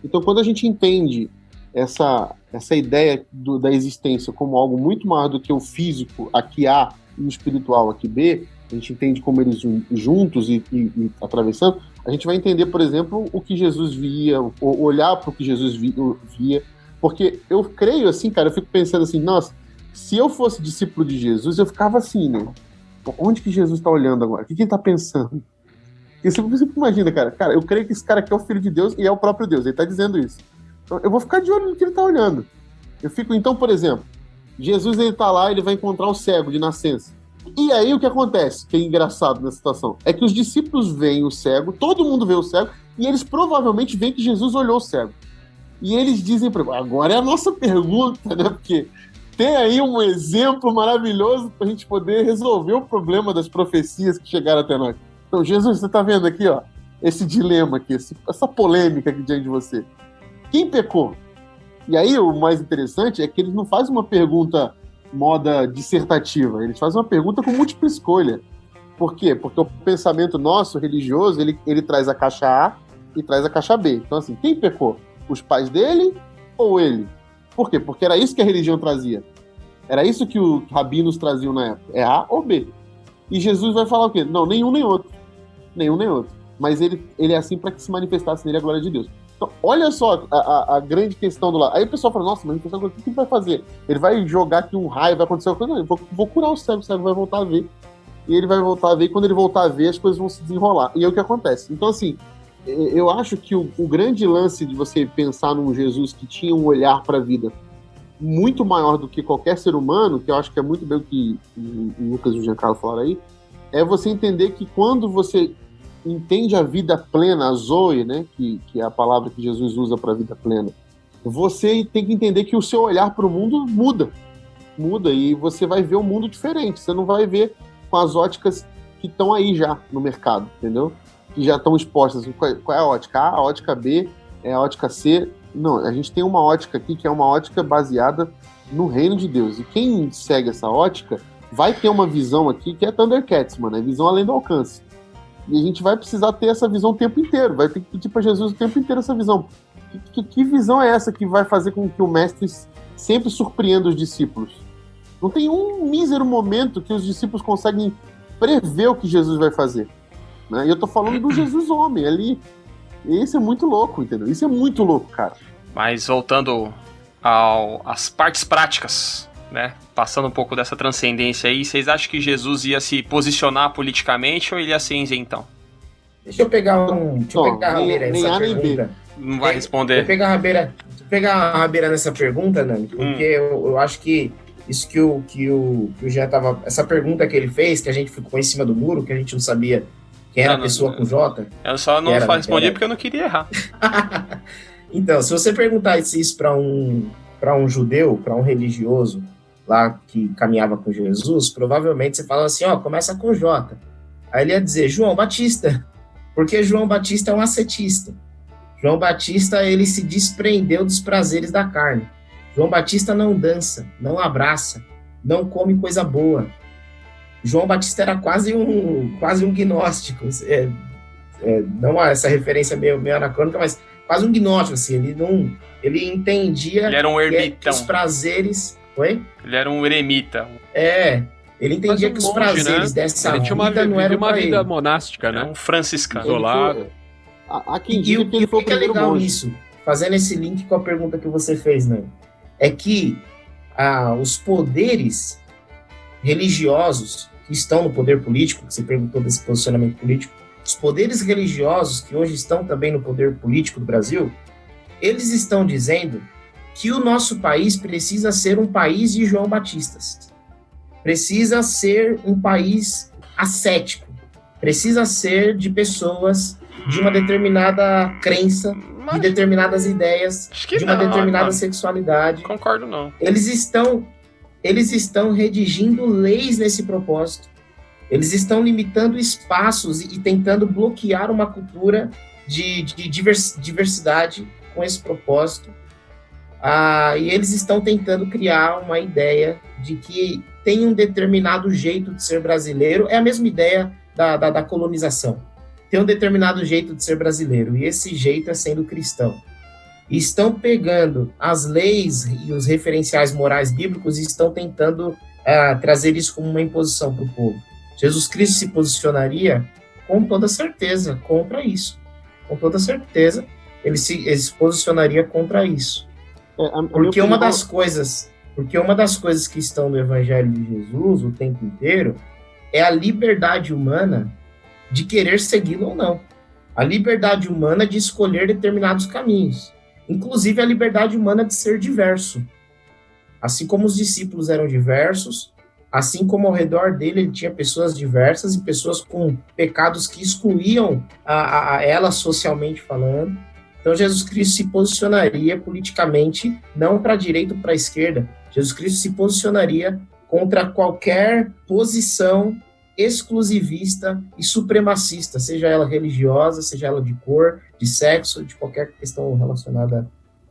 Então, quando a gente entende essa ideia da existência como algo muito maior do que o físico, aqui A, e o espiritual, aqui B, a gente entende como eles juntos e atravessando, a gente vai entender, por exemplo, o que Jesus via, olhar para o que Jesus via, porque eu creio assim, cara, eu fico pensando assim, nossa, se eu fosse discípulo de Jesus, eu ficava assim, né? Onde que Jesus está olhando agora? O que ele está pensando? E você imagina, cara, eu creio que esse cara aqui é o Filho de Deus e é o próprio Deus, ele está dizendo isso. Então, eu vou ficar de olho no que ele está olhando. Eu fico, então, por exemplo, Jesus, ele tá lá, ele vai encontrar o cego de nascença. E aí o que acontece, que é engraçado nessa situação, é que os discípulos veem o cego, todo mundo vê o cego, e eles provavelmente veem que Jesus olhou o cego. E eles dizem para ele, agora é a nossa pergunta, né? Porque tem aí um exemplo maravilhoso para a gente poder resolver o problema das profecias que chegaram até nós. Então, Jesus, você tá vendo aqui, ó, esse dilema aqui, essa polêmica aqui diante de você. Quem pecou? E aí, o mais interessante é que eles não fazem uma pergunta moda dissertativa, eles fazem uma pergunta com múltipla escolha. Por quê? Porque o pensamento nosso, religioso, ele traz a caixa A e traz a caixa B. Então, assim, quem pecou? Os pais dele ou ele? Por quê? Porque era isso que a religião trazia. Era isso que os rabinos traziam na época. É A ou B. E Jesus vai falar o quê? Não, nenhum nem outro. Nenhum nem outro. Mas ele é assim para que se manifestasse nele a glória de Deus. Então, olha só a grande questão do lado. Aí o pessoal fala, nossa, mas o que ele vai fazer? Ele vai jogar aqui um raio, vai acontecer uma coisa? Não, eu vou curar o cego vai voltar a ver. E ele vai voltar a ver, e quando ele voltar a ver, as coisas vão se desenrolar. E é o que acontece. Então, assim, eu acho que o grande lance de você pensar num Jesus que tinha um olhar para a vida muito maior do que qualquer ser humano, que eu acho que é muito bem o que o Lucas e o Giancarlo falaram aí, é você entender que quando você entende a vida plena, a Zoe, né, que é a palavra que Jesus usa para a vida plena, você tem que entender que o seu olhar para o mundo muda. muda e você vai ver um mundo diferente. Você não vai ver com as óticas que estão aí já no mercado, entendeu? Que já estão expostas. Qual é a ótica A? A ótica B? É a ótica C? Não, a gente tem uma ótica aqui que é uma ótica baseada no reino de Deus. E quem segue essa ótica vai ter uma visão aqui que é Thundercats, mano. É visão além do alcance. E a gente vai precisar ter essa visão o tempo inteiro. Vai ter que pedir para Jesus o tempo inteiro essa visão. Que visão é essa que vai fazer com que o mestre sempre surpreenda os discípulos? Não tem um mísero momento que os discípulos conseguem prever o que Jesus vai fazer. Né? E eu tô falando do Jesus homem ali. Isso é muito louco, entendeu? Isso é muito louco, cara. Mas voltando às partes práticas, né? Passando um pouco dessa transcendência aí, vocês acham que Jesus ia se posicionar politicamente ou ele ia ser isentão? Deixa eu pegar a rabeira nessa pergunta. Não vai responder. Deixa eu pegar a rabeira nessa pergunta, Nani, porque eu acho que isso que o Jean tava... Essa pergunta que ele fez, que a gente ficou em cima do muro, que a gente não sabia quem era a pessoa com J. Eu só não respondi porque eu não queria errar. Então, se você perguntar isso para um judeu, para um religioso lá que caminhava com Jesus, provavelmente você fala assim, começa com J. Aí ele ia dizer João Batista, porque João Batista é um ascetista. João Batista, ele se desprendeu dos prazeres da carne. João Batista não dança, não abraça, não come coisa boa. João Batista era quase um gnóstico. Não essa referência meio anacrônica, mas quase um gnóstico, assim. Ele entendia ele era um ermitão. Que os prazeres... Oi? Ele era um eremita. Ele entendia que os prazeres dessa ele tinha não eram uma vida ele. monástica, né? Era um franciscano. Isolado. Há quem diga que ele foi o que é primeiro legal monge. nisso, fazendo esse link com a pergunta que você fez, né? É que os poderes religiosos que estão no poder político, que você perguntou desse posicionamento político, os poderes religiosos que hoje estão também no poder político do Brasil, eles estão dizendo que o nosso país precisa ser um país de João Batistas. Precisa ser um país ascético. Precisa ser de pessoas de uma determinada crença, de determinadas ideias, de uma determinada sexualidade. Concordo, não. Eles estão redigindo leis nesse propósito. Eles estão limitando espaços e tentando bloquear uma cultura de diversidade com esse propósito. E eles estão tentando criar uma ideia de que tem um determinado jeito de ser brasileiro. É a mesma ideia da colonização. Tem um determinado jeito de ser brasileiro, e esse jeito é sendo cristão. E estão pegando as leis e os referenciais morais bíblicos e estão tentando trazer isso como uma imposição para o povo. Jesus Cristo se posicionaria com toda certeza contra isso. Com toda certeza, ele se posicionaria contra isso. Porque uma das coisas que estão no Evangelho de Jesus o tempo inteiro é a liberdade humana de querer segui-lo ou não. A liberdade humana de escolher determinados caminhos. Inclusive a liberdade humana de ser diverso. Assim como os discípulos eram diversos, assim como ao redor dele ele tinha pessoas diversas e pessoas com pecados que excluíam a ela socialmente falando. Então Jesus Cristo se posicionaria politicamente, não para a direita ou para a esquerda. Jesus Cristo se posicionaria contra qualquer posição exclusivista e supremacista, seja ela religiosa, seja ela de cor, de sexo, de qualquer questão relacionada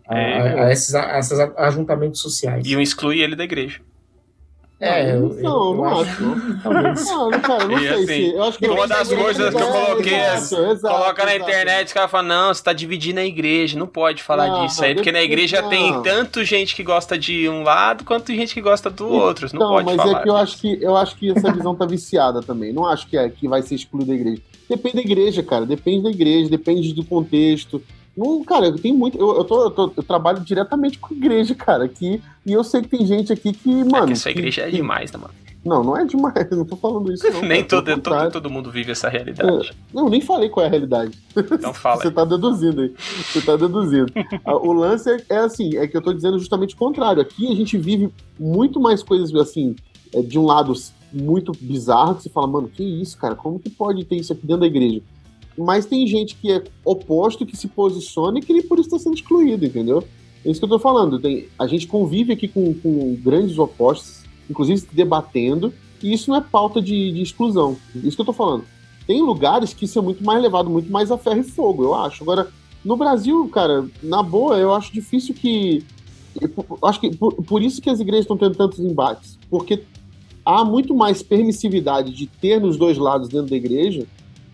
a esses ajuntamentos sociais. Iam excluir ele da igreja. Não acho. Talvez. Não, cara, não sei assim, se... Eu acho que uma das coisas que eu coloquei coloca na internet, os caras falam, não, você tá dividindo a igreja, não pode falar disso aí, porque na igreja tem tanto gente que gosta de um lado, quanto gente que gosta do outro, não pode falar. Mas é que eu acho que essa visão tá viciada também, não acho que vai ser excluída da igreja. Depende da igreja, cara, depende da igreja, depende do contexto. Não, cara, tem muito. Eu trabalho diretamente com a igreja, cara, aqui, e eu sei que tem gente aqui que, mano. Que essa igreja é demais, né, mano? Não é demais, não tô falando isso, não. Nem todo mundo vive essa realidade. Não, nem falei qual é a realidade. Então fala. Você tá deduzindo aí. O lance é assim, é que eu tô dizendo justamente o contrário. Aqui a gente vive muito mais coisas, assim, de um lado muito bizarro, que você fala, mano, que isso, cara? Como que pode ter isso aqui dentro da igreja? Mas tem gente que é oposto, que se posiciona e que por isso está sendo excluído, entendeu? É isso que eu tô falando. A gente convive aqui com grandes opostos, inclusive debatendo, e isso não é pauta de exclusão. Isso que eu tô falando. Tem lugares que isso é muito mais levado, muito mais a ferro e fogo, eu acho. Agora, no Brasil, cara, na boa, eu acho difícil que... Acho que por isso que as igrejas estão tendo tantos embates. Porque há muito mais permissividade de ter nos dois lados dentro da igreja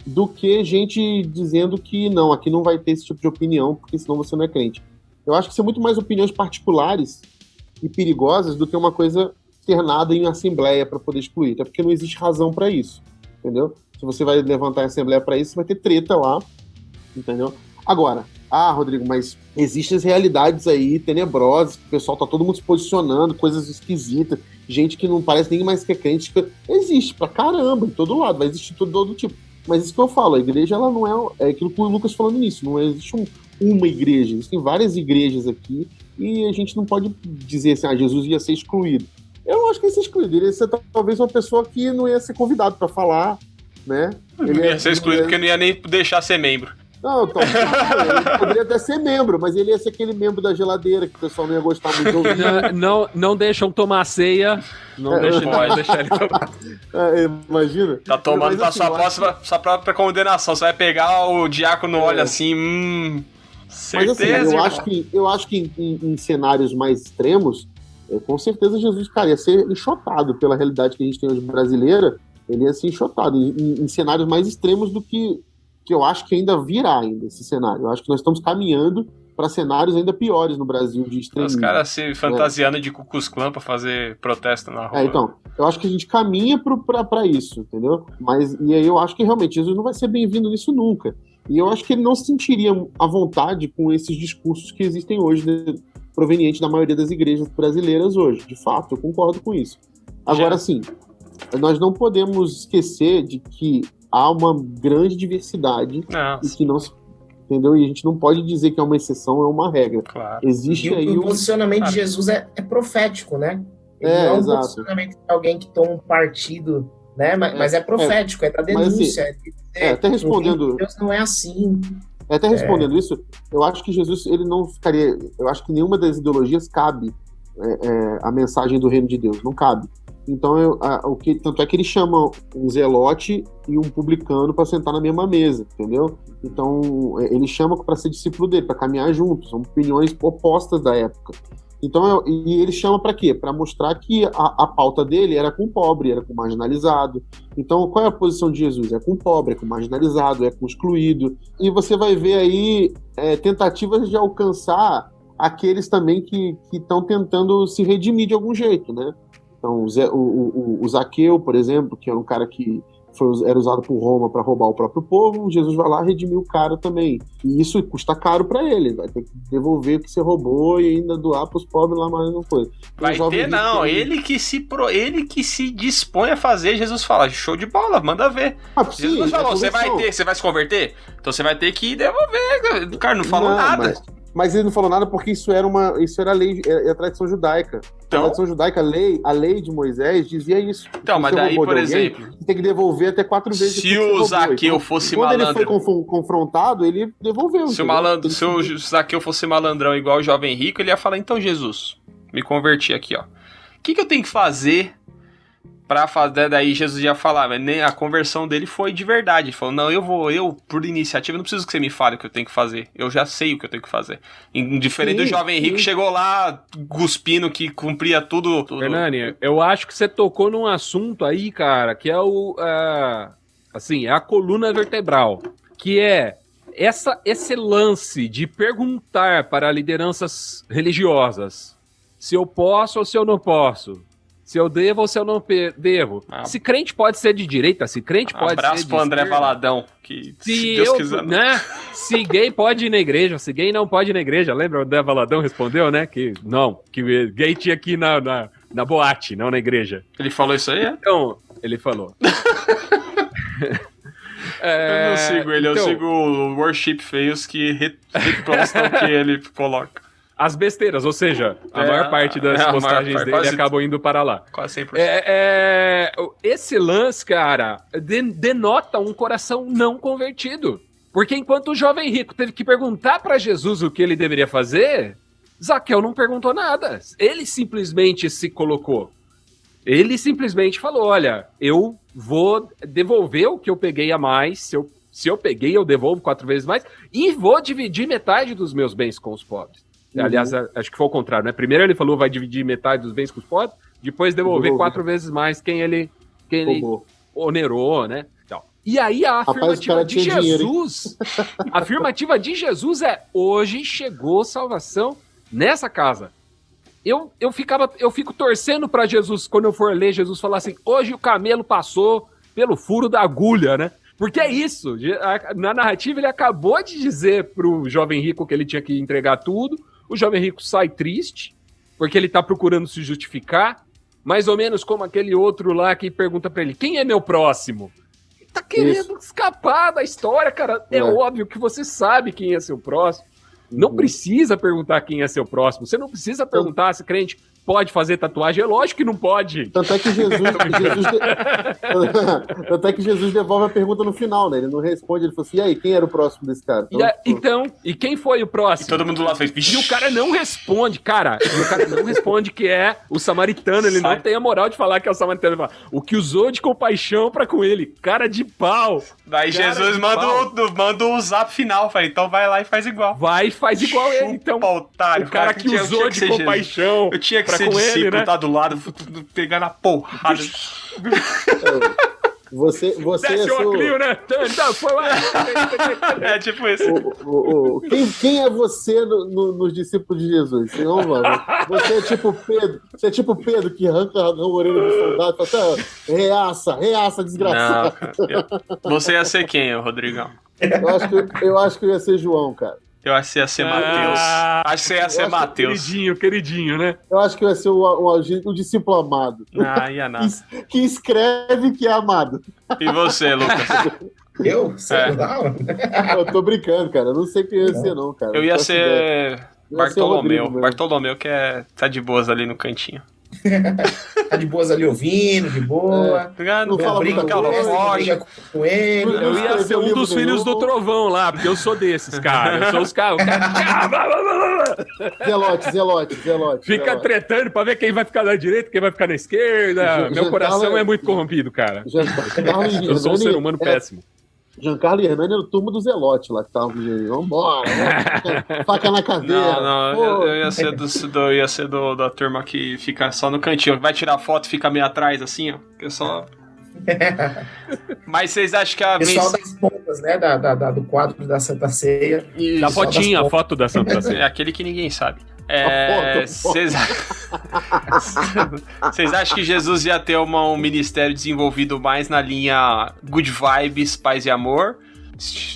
do que gente dizendo que não, aqui não vai ter esse tipo de opinião, porque senão você não é crente. Eu acho que são muito mais opiniões particulares e perigosas do que uma coisa externada em assembleia para poder excluir. Até porque não existe razão para isso, entendeu? Se você vai levantar a assembleia para isso, você vai ter treta lá, entendeu? Agora, Rodrigo, mas existem as realidades aí tenebrosas, que o pessoal tá todo mundo se posicionando, coisas esquisitas, gente que não parece nem mais que é crente. Existe pra caramba, em todo lado, vai existir todo tipo. Mas isso que eu falo, a igreja, ela não é aquilo que o Lucas falou no início, não existe uma igreja, existem várias igrejas aqui, e a gente não pode dizer assim, Jesus ia ser excluído. Eu não acho que ia ser excluído, ele ia ser talvez uma pessoa que não ia ser convidado pra falar, né? Ele ia ser excluído porque não ia nem deixar ser membro. Não, ele poderia até ser membro, mas ele ia ser aquele membro da geladeira que o pessoal não ia gostar muito de ouvir. Não deixam tomar ceia. Não deixar ele tomar. Imagina. Tá tomando pra sua própria condenação. Você vai pegar o diácono, olha assim, certeza. Mas assim, eu acho que em cenários mais extremos, com certeza Jesus, cara, ia ser enxotado pela realidade que a gente tem hoje brasileira. Ele ia ser enxotado em cenários mais extremos do que eu acho que ainda virá esse cenário. Eu acho que nós estamos caminhando para cenários ainda piores no Brasil de extremismo. Os caras se fantasiando de Ku Klux Klan para fazer protesto na rua. Então, eu acho que a gente caminha para isso, entendeu? E aí eu acho que realmente Jesus não vai ser bem-vindo nisso nunca. E eu acho que ele não se sentiria à vontade com esses discursos que existem hoje, né, provenientes da maioria das igrejas brasileiras hoje. De fato, eu concordo com isso. Agora, sim, nós não podemos esquecer de que há uma grande diversidade e que não se... Entendeu? E a gente não pode dizer que é uma exceção, é uma regra. Claro. Existe aí o posicionamento de Jesus é profético, né? Ele não é um exato. posicionamento de alguém que toma um partido, né? Mas é profético, é da denúncia. Mas, até respondendo... Deus não é assim. Até respondendo isso, eu acho que Jesus, ele não ficaria... Eu acho que nenhuma das ideologias cabe a mensagem do reino de Deus, não cabe. Então, tanto é que ele chama um zelote e um publicano para sentar na mesma mesa, entendeu? Então, ele chama para ser discípulo dele, para caminhar juntos, são opiniões opostas da época. Então, e ele chama para quê? Para mostrar que a pauta dele era com o pobre, era com o marginalizado. Então, qual é a posição de Jesus? É com o pobre, é com o marginalizado, é com o excluído. E você vai ver aí tentativas de alcançar aqueles também que estão tentando se redimir de algum jeito, né? Então, o Zaqueu, por exemplo, que era um cara que era usado por Roma para roubar o próprio povo, Jesus vai lá redimir o cara também. E isso custa caro para ele, vai ter que devolver o que você roubou e ainda doar para os pobres lá mais uma coisa. Vai ter não, ele que se dispõe a fazer, Jesus fala, show de bola, manda ver. Jesus falou, você vai se converter? Então você vai ter que devolver, o cara não falou nada. Mas ele não falou nada porque isso era a lei, a tradição judaica. Então, a tradição judaica, a lei de Moisés dizia isso. Então, mas daí, por exemplo... Você tem que devolver até 4 vezes. Se o Zaqueu fosse malandro... Quando ele foi confrontado, ele devolveu. Se o Zaqueu fosse malandrão igual o jovem rico, ele ia falar, então, Jesus, me converti aqui, ó. O que eu tenho que fazer pra fazer? Daí Jesus ia falar, mas nem a conversão dele foi de verdade. Ele falou, não, eu por iniciativa, não preciso que você me fale o que eu tenho que fazer. Eu já sei o que eu tenho que fazer. Diferente do jovem rico que chegou lá cuspindo que cumpria tudo. Hernani, eu acho que você tocou num assunto aí, cara, que é a coluna vertebral, que é esse lance de perguntar para lideranças religiosas se eu posso ou se eu não posso. Se eu devo ou se eu não devo. Se crente pode ser de direita, se crente pode ser de abraço pro André Valadão. Que, se Deus quiser. Né? Se gay pode ir na igreja, se gay não pode ir na igreja. Lembra? O André Valadão respondeu, né? Que gay tinha que ir na boate, não na igreja. Ele falou isso aí, Então, ele falou. Eu não sigo ele, eu sigo o Worship Fails que repostam o que ele coloca. As besteiras, ou seja, a maior parte das postagens dele acabam indo para lá. Quase 100%. Esse lance, cara, denota um coração não convertido. Porque enquanto o jovem rico teve que perguntar para Jesus o que ele deveria fazer, Zaqueu não perguntou nada. Ele simplesmente se colocou. Ele simplesmente falou, olha, eu vou devolver o que eu peguei a mais, se eu peguei, eu devolvo 4 vezes mais, e vou dividir metade dos meus bens com os pobres. Aliás, acho que foi o contrário, né? Primeiro ele falou vai dividir metade dos bens com os pobres, depois devolver 4 vezes mais quem ele onerou, né? Então, e aí a afirmativa de Jesus, a afirmativa de Jesus é, hoje chegou salvação nessa casa. Eu fico torcendo para Jesus, quando eu for ler, Jesus falar assim, hoje o camelo passou pelo furo da agulha, né? Porque é isso, na narrativa ele acabou de dizer pro jovem rico que ele tinha que entregar tudo, o jovem rico sai triste, porque ele tá procurando se justificar, mais ou menos como aquele outro lá que pergunta pra ele, quem é meu próximo? Ele tá querendo escapar da história, cara, é óbvio que você sabe quem é seu próximo, não precisa perguntar quem é seu próximo, você não precisa perguntar se crente pode fazer tatuagem, é lógico que não pode. Tanto é que Jesus devolve a pergunta no final, né? Ele não responde, ele falou assim, e aí, quem era o próximo desse cara? Então, e quem foi o próximo? E todo mundo lá fez... E o cara não responde, que é o samaritano, ele não tem a moral de falar que é o samaritano. O que usou de compaixão pra com ele, cara de pau. Daí Jesus manda o zap final, falei, então vai lá e faz igual. Vai e faz igual ele, então. Otário, o cara que usou de compaixão. Eu tinha que ser discípulo, ele, né? Tá do lado, pegar na porrada. Você desce o Clio, né? Então, foi lá. É tipo isso. Quem é você nos discípulos de Jesus? Não, mano. Você é tipo Pedro. Você é tipo Pedro que arranca a orelha do soldado e fala assim, reaça, desgraçado. Não, você ia ser quem, Rodrigão? Eu acho que eu ia ser João, cara. Eu acho que ia ser Mateus. Acho que você ia ser Mateus. Queridinho, né? Eu acho que eu ia ser o discípulo amado. Ia nada. Que escreve que é amado. E você, Lucas? Eu? Não? Eu tô brincando, cara. Eu não sei quem ia ser, não, cara. Eu ia ser Bartolomeu. Bartolomeu que tá de boas ali no cantinho. Tá de boas ali ouvindo, de boa. Não fala briga com ele. Eu ia ser um dos filhos do Trovão lá, porque eu sou desses, cara. Eu sou os caras. Zelote. Fica tretando pra ver quem vai ficar na direita, quem vai ficar na esquerda. Meu coração é muito corrompido, cara. Eu sou um ser humano péssimo. Giancarlo e Hernani era o turma do Zelote lá que tava com gente. Vambora, faca na caveira. Não, eu ia ser da turma que fica só no cantinho, vai tirar foto e fica meio atrás, assim, ó. Eu só... Mas vocês acham que a pessoal das pontas, né, do quadro da Santa Ceia. Da fotinha, a foto da Santa Ceia. É aquele que ninguém sabe. Vocês acham que Jesus ia ter um ministério desenvolvido mais na linha good vibes, paz e amor?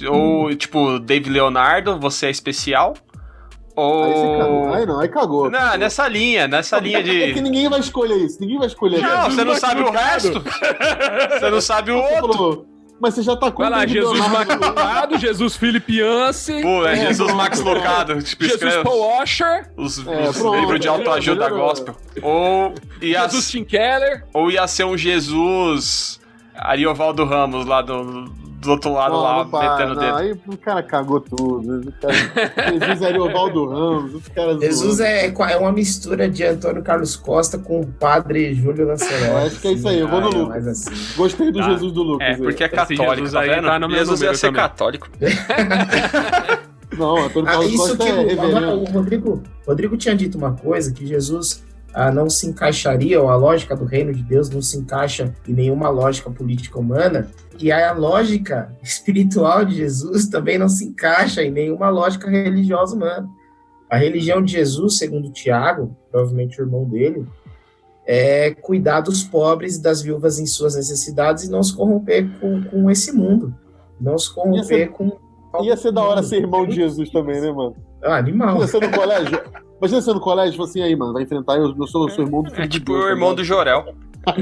Ou, tipo, Dave Leonardo, você é especial? Ou... Aí cagou. Não, nessa linha de... É que ninguém vai escolher isso, Não, você não sabe o resto. Você não sabe o outro. Mas você já tá com... Vai lá, Jesus Max Locado, Jesus Felipe Yance. Pô, Jesus Max Locado. Tipo, Jesus Paul Washer. Os livros de autoajuda gospel. Ou Jesus Tim Keller. Ou ia ser um Jesus Ariovaldo Ramos lá do outro lado lá, metendo o dedo. Aí o cara cagou tudo. Jesus Ariovaldo Ramos. Os caras Jesus é uma mistura de Antônio Carlos Costa com o padre Júlio Lancelotti. Acho que é isso aí, eu vou no Lucas. Assim. Gostei do Jesus do Lucas. Porque é católico, tá vendo? Tá no Jesus ia ser também. Católico. Não, Antônio Carlos Costa é reverendo. O Rodrigo tinha dito uma coisa, que Jesus não se encaixaria, ou a lógica do reino de Deus não se encaixa em nenhuma lógica política humana, e a lógica espiritual de Jesus também não se encaixa em nenhuma lógica religiosa humana. A religião de Jesus, segundo Tiago, provavelmente o irmão dele, é cuidar dos pobres e das viúvas em suas necessidades e não se corromper com esse mundo. Não se corromper com... Ia ser da hora ser irmão de Jesus também, né, mano? Animal. Imagina você no colégio. Imagina você no colégio e falar assim, aí, mano, vai enfrentar, eu sou o irmão do filho. É tipo o irmão do Jorel. A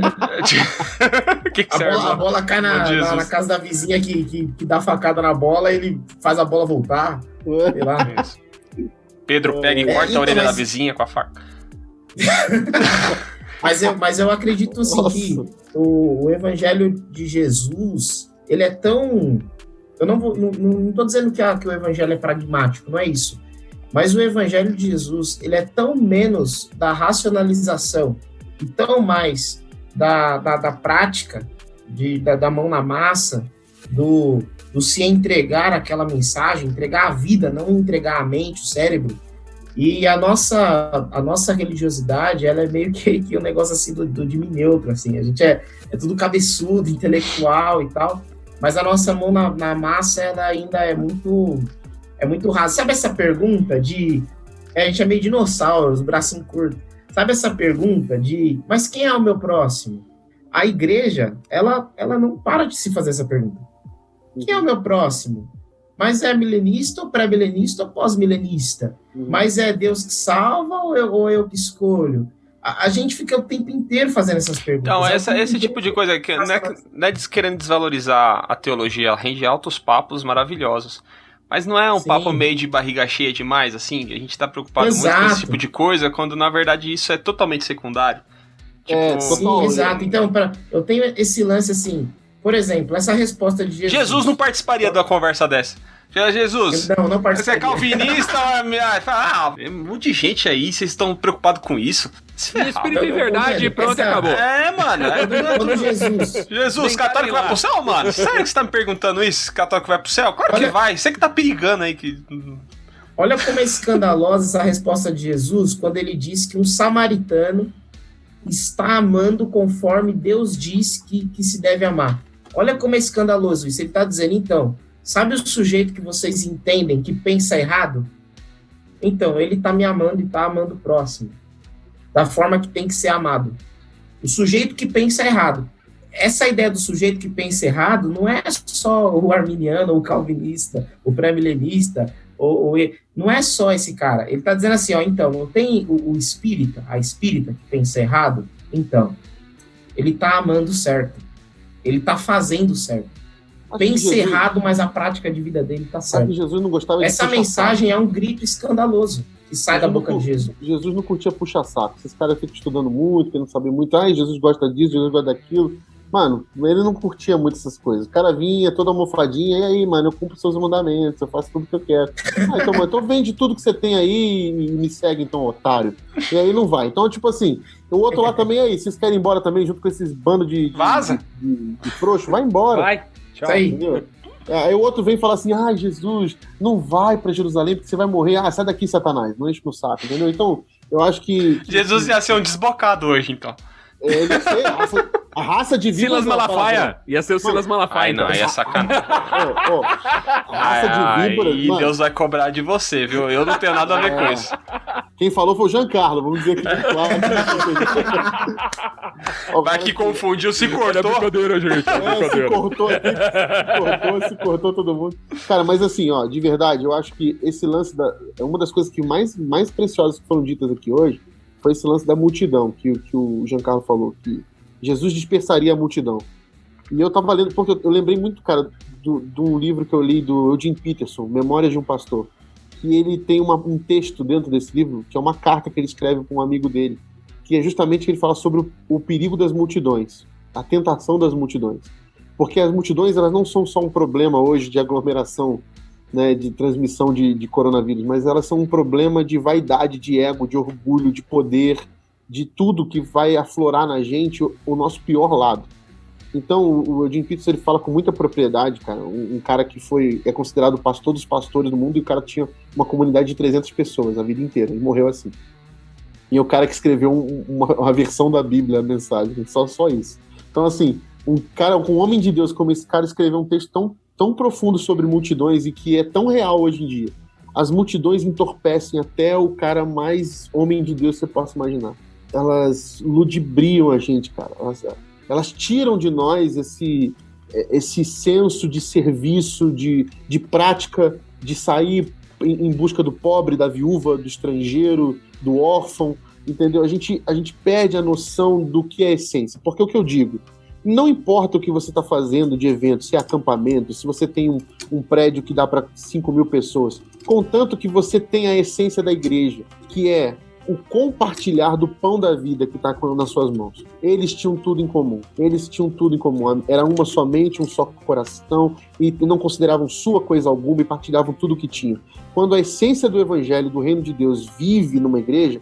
bola cai na casa da vizinha que dá facada na bola e ele faz a bola voltar. Sei lá. Pedro pega e corta a orelha da vizinha com a faca. Mas eu acredito assim, que o evangelho de Jesus, ele é tão... Eu não tô dizendo que o evangelho é pragmático, não é isso. Mas o evangelho de Jesus, ele é tão menos da racionalização e tão mais da prática, da mão na massa, do se entregar àquela mensagem, entregar a vida, não entregar a mente, o cérebro. E a nossa religiosidade, ela é meio que um negócio assim do Jimmy Neutron, assim. A gente é tudo cabeçudo, intelectual e tal, mas a nossa mão na massa, ela ainda é muito rasa. Sabe essa pergunta a gente é meio dinossauro, os bracinhos curtos. Sabe essa pergunta mas quem é o meu próximo? A igreja, ela não para de se fazer essa pergunta. Quem é o meu próximo? Mas é milenista ou pré-milenista ou pós-milenista? Mas é Deus que salva ou eu que escolho? A gente fica o tempo inteiro fazendo essas perguntas. Então, esse tipo de coisa que não é querendo desvalorizar a teologia, ela rende altos papos maravilhosos. Mas não é um papo meio de barriga cheia demais, assim? A gente tá preocupado muito com esse tipo de coisa, quando na verdade isso é totalmente secundário. Sim, exato. Então, eu tenho esse lance assim, por exemplo, essa resposta de Jesus. Jesus não participaria de uma conversa dessa. Jesus, não participaria. Você é calvinista? Tem um monte de gente aí, vocês estão preocupados com isso. Espírito e verdade, pronto, acabou. Mano. Quando Jesus, católico vai pro céu, mano? Sério que você tá me perguntando isso? Católico vai pro céu? Claro que vai. Você que tá perigando aí. Olha como é escandalosa essa resposta de Jesus quando ele diz que um samaritano está amando conforme Deus diz que se deve amar. Olha como é escandaloso isso. Ele está dizendo, então, sabe o sujeito que vocês entendem que pensa errado? Então, ele está me amando e está amando o próximo, da forma que tem que ser amado. O sujeito que pensa errado. Essa ideia do sujeito que pensa errado não é só o arminiano, o calvinista, o pré-milenista, não é só esse cara. Ele está dizendo assim, então, não tem o espírita, a espírita que pensa errado? Então, ele está amando certo. Ele está fazendo certo. Pensa errado, mas a prática de vida dele está certa. Jesus não gostava de essa mensagem é um grito escandaloso que sai da boca de Jesus. Jesus não curtia puxa-saco. Esses caras ficam estudando muito, querendo saber muito. Jesus gosta disso, Jesus gosta daquilo. Mano, ele não curtia muito essas coisas. O cara vinha toda almofadinha, e aí, mano, eu cumpro seus mandamentos, eu faço tudo que eu quero. Então, mano, então vende tudo que você tem aí e me segue, então, otário. E aí não vai. Então, tipo assim, o outro lá também aí, vocês querem ir embora também, junto com esses bandos de frouxo? Vai embora. Vai, tchau. Entendeu? Aí o outro vem e fala assim, Jesus, não vai pra Jerusalém porque você vai morrer. Sai daqui, Satanás, não enche no saco, entendeu? Então, eu acho que Jesus ia ser um desbocado hoje, então. Não sei, a raça de Silas Malafaia. Ia ser o Silas Malafaia. Ai, não, aí é sacanagem. A raça de víboras. E Deus vai cobrar de você, viu? Eu não tenho nada a ver com isso. Quem falou foi o Giancarlo, vamos dizer que claro. Vai que confundiu, se cortou. É brincadeira, gente. Se cortou todo mundo. Cara, mas assim, de verdade, eu acho que esse lance é uma das coisas que mais preciosas que foram ditas aqui hoje, foi esse lance da multidão, que o Giancarlo falou, que Jesus dispersaria a multidão. E eu tava lendo, porque eu lembrei muito, cara, de um livro que eu li do Eugene Peterson, Memórias de um Pastor, que ele tem um texto dentro desse livro, que é uma carta que ele escreve para um amigo dele, que é justamente que ele fala sobre o perigo das multidões, a tentação das multidões. Porque as multidões, elas não são só um problema hoje de aglomeração, né, de transmissão de coronavírus, mas elas são um problema de vaidade, de ego, de orgulho, de poder, de tudo que vai aflorar na gente o nosso pior lado. Então, o Eugene Peterson, ele fala com muita propriedade, cara, um cara que é considerado o pastor dos pastores do mundo, e o cara tinha uma comunidade de 300 pessoas a vida inteira, ele morreu assim. E é o cara que escreveu uma versão da Bíblia, a mensagem, só isso. Então, assim, um homem de Deus como esse cara escreveu um texto tão profundo sobre multidões e que é tão real hoje em dia. As multidões entorpecem até o cara mais homem de Deus que você possa imaginar. Elas ludibriam a gente, cara. Elas tiram de nós esse senso de serviço, de prática, de sair em busca do pobre, da viúva, do estrangeiro, do órfão, entendeu? A gente perde a noção do que é a essência. Porque o que eu digo, não importa o que você está fazendo de evento, se é acampamento, se você tem um prédio que dá para 5.000 pessoas, contanto que você tem a essência da igreja, que é o compartilhar do pão da vida que está nas suas mãos. Eles tinham tudo em comum. Era uma somente, um só coração, e não consideravam sua coisa alguma e partilhavam tudo o que tinham. Quando a essência do evangelho, do reino de Deus, vive numa igreja,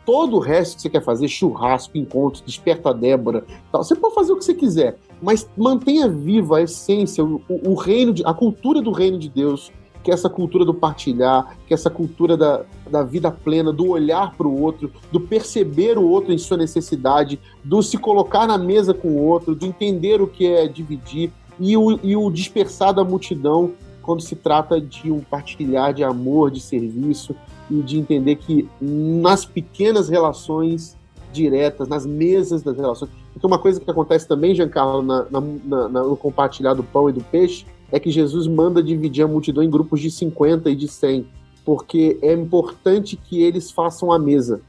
todo o resto que você quer fazer, churrasco, encontros, desperta a Débora, tal, você pode fazer o que você quiser, mas mantenha viva a essência, o reino, a cultura do reino de Deus, que é essa cultura do partilhar, que é essa cultura da vida plena, do olhar para o outro, do perceber o outro em sua necessidade, do se colocar na mesa com o outro, do entender o que é dividir, e o dispersar da multidão quando se trata de um partilhar de amor, de serviço, e de entender que nas pequenas relações diretas, nas mesas das relações... Porque uma coisa que acontece também, Giancarlo, no compartilhar do pão e do peixe, é que Jesus manda dividir a multidão em grupos de 50 e de 100, porque é importante que eles façam a mesa,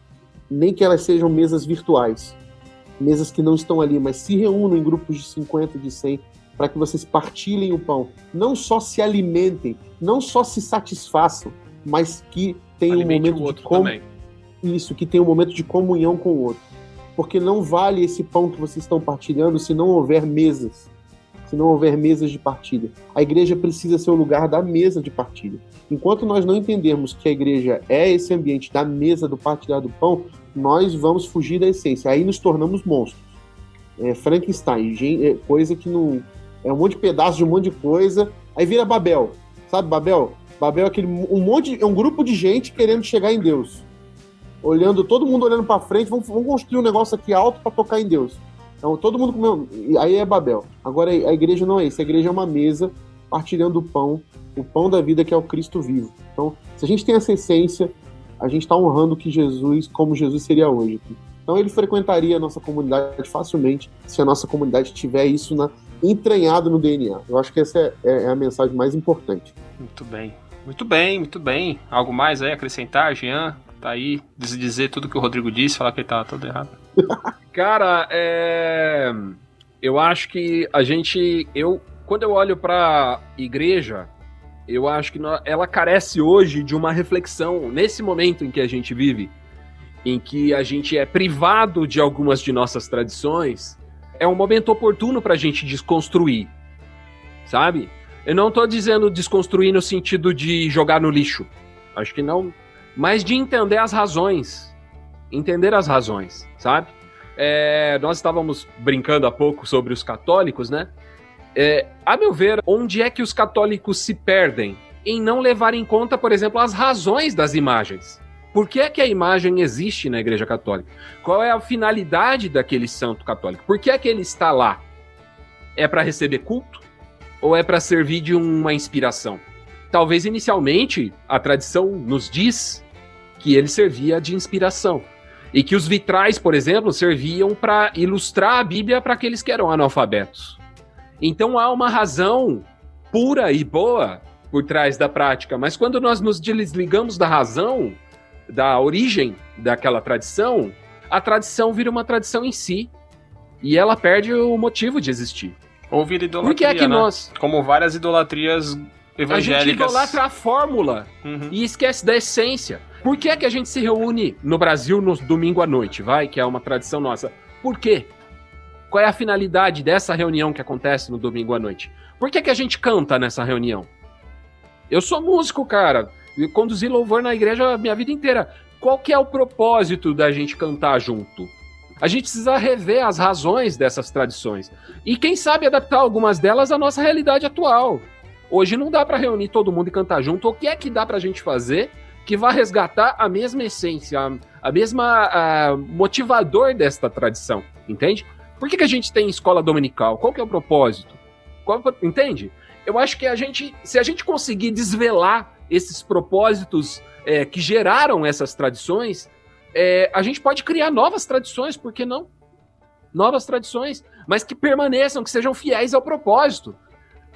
nem que elas sejam mesas virtuais, mesas que não estão ali, mas se reúnam em grupos de 50 e de 100, para que vocês partilhem o pão, não só se alimentem, não só se satisfaçam, mas que tenham um momento que tenha um momento de comunhão com o outro, porque não vale esse pão que vocês estão partilhando se não houver mesas, se não houver mesas de partilha. A igreja precisa ser o lugar da mesa de partilha. Enquanto nós não entendermos que a igreja é esse ambiente da mesa, do partilhar do pão, nós vamos fugir da essência. Aí nos tornamos monstros. Frankenstein, coisa que não... É um monte de pedaço de um monte de coisa. Aí vira Babel. Sabe Babel? Babel é um grupo de gente querendo chegar em Deus. Todo mundo olhando para frente, vamos construir um negócio aqui alto para tocar em Deus. Então, todo mundo comendo. Aí é Babel. Agora, a igreja não é isso. A igreja é uma mesa partilhando o pão da vida, que é o Cristo vivo. Então, se a gente tem essa essência, a gente está honrando como Jesus seria hoje. Então, ele frequentaria a nossa comunidade facilmente, se a nossa comunidade tiver isso entranhado no DNA. Eu acho que essa é a mensagem mais importante. Muito bem. Algo mais aí a acrescentar, Jean? Tá aí, dizer tudo que o Rodrigo disse, falar que ele tava todo errado. Cara, eu acho que quando eu olho pra igreja, eu acho que ela carece hoje de uma reflexão, nesse momento em que a gente vive, em que a gente é privado de algumas de nossas tradições, é um momento oportuno pra gente desconstruir, sabe? Eu não tô dizendo desconstruir no sentido de jogar no lixo, acho que não, mas de entender as razões, sabe? Nós estávamos brincando há pouco sobre os católicos, né? A meu ver, onde é que os católicos se perdem? Em não levar em conta, por exemplo, as razões das imagens. Por que é que a imagem existe na Igreja Católica? Qual é a finalidade daquele santo católico? Por que é que ele está lá? É para receber culto? Ou é para servir de uma inspiração? Talvez, inicialmente, a tradição nos diz que ele servia de inspiração. E que os vitrais, por exemplo, serviam para ilustrar a Bíblia para aqueles que eram analfabetos. Então há uma razão pura e boa por trás da prática, mas quando nós nos desligamos da razão, da origem daquela tradição, a tradição vira uma tradição em si, e ela perde o motivo de existir. Ou vira idolatria, Por que é que nós... Como várias idolatrias evangélicas. A gente idolatra a fórmula e esquece da essência. Por que é que a gente se reúne no Brasil no domingo à noite, que é uma tradição nossa? Por quê? Qual é a finalidade dessa reunião que acontece no domingo à noite? Por que é que a gente canta nessa reunião? Eu sou músico, cara. Eu conduzi louvor na igreja a minha vida inteira. Qual que é o propósito da gente cantar junto? A gente precisa rever as razões dessas tradições. E quem sabe adaptar algumas delas à nossa realidade atual. Hoje não dá para reunir todo mundo e cantar junto. O que é que dá pra gente fazer que vai resgatar a mesma essência, a mesma motivador desta tradição, entende? Por que a gente tem escola dominical? Qual que é o propósito? Entende? Eu acho que se a gente conseguir desvelar esses propósitos que geraram essas tradições, a gente pode criar novas tradições, por que não? Novas tradições, mas que permaneçam, que sejam fiéis ao propósito.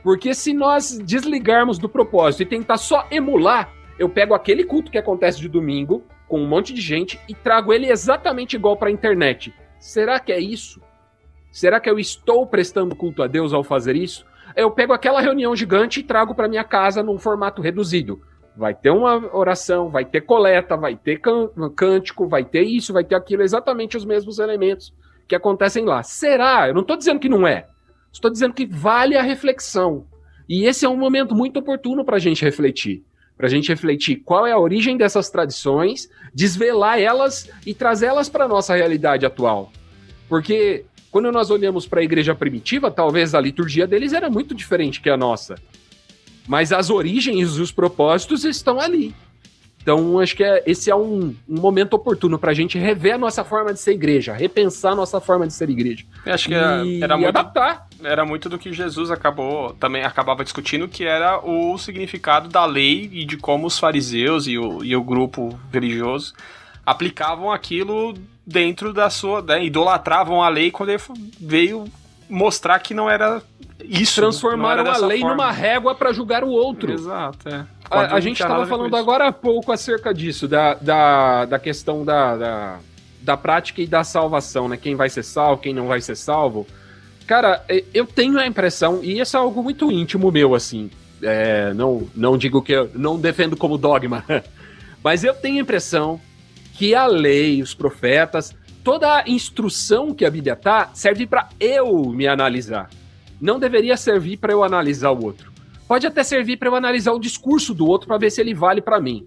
Porque se nós desligarmos do propósito e tentar só emular, eu pego aquele culto que acontece de domingo, com um monte de gente, e trago ele exatamente igual para a internet. Será que é isso? Será que eu estou prestando culto a Deus ao fazer isso? Eu pego aquela reunião gigante e trago para minha casa num formato reduzido. Vai ter uma oração, vai ter coleta, vai ter cântico, vai ter isso, vai ter aquilo, exatamente os mesmos elementos que acontecem lá. Será? Eu não estou dizendo que não é. Estou dizendo que vale a reflexão. E esse é um momento muito oportuno para a gente refletir. Para a gente refletir qual é a origem dessas tradições, desvelar elas e trazê-las para a nossa realidade atual. Porque quando nós olhamos para a igreja primitiva, talvez a liturgia deles era muito diferente que a nossa. Mas as origens e os propósitos estão ali. Então, acho que esse é um momento oportuno para a gente rever a nossa forma de ser igreja, repensar a nossa forma de ser igreja. Eu acho que era muito, adaptar. Era muito do que Jesus acabava discutindo, que era o significado da lei e de como os fariseus e o grupo religioso aplicavam aquilo dentro da sua... Né, idolatravam a lei quando ele veio mostrar que não era isso. Transformaram a lei numa régua para julgar o outro. Exato, é. A gente estava falando agora há pouco acerca disso, da questão da prática e da salvação, né? Quem vai ser salvo, quem não vai ser salvo. Cara, eu tenho a impressão, e isso é algo muito íntimo meu, assim, não digo que eu não defendo como dogma, mas eu tenho a impressão que a lei, os profetas, toda a instrução que a Bíblia serve para eu me analisar. Não deveria servir para eu analisar o outro. Pode até servir para eu analisar o discurso do outro para ver se ele vale para mim.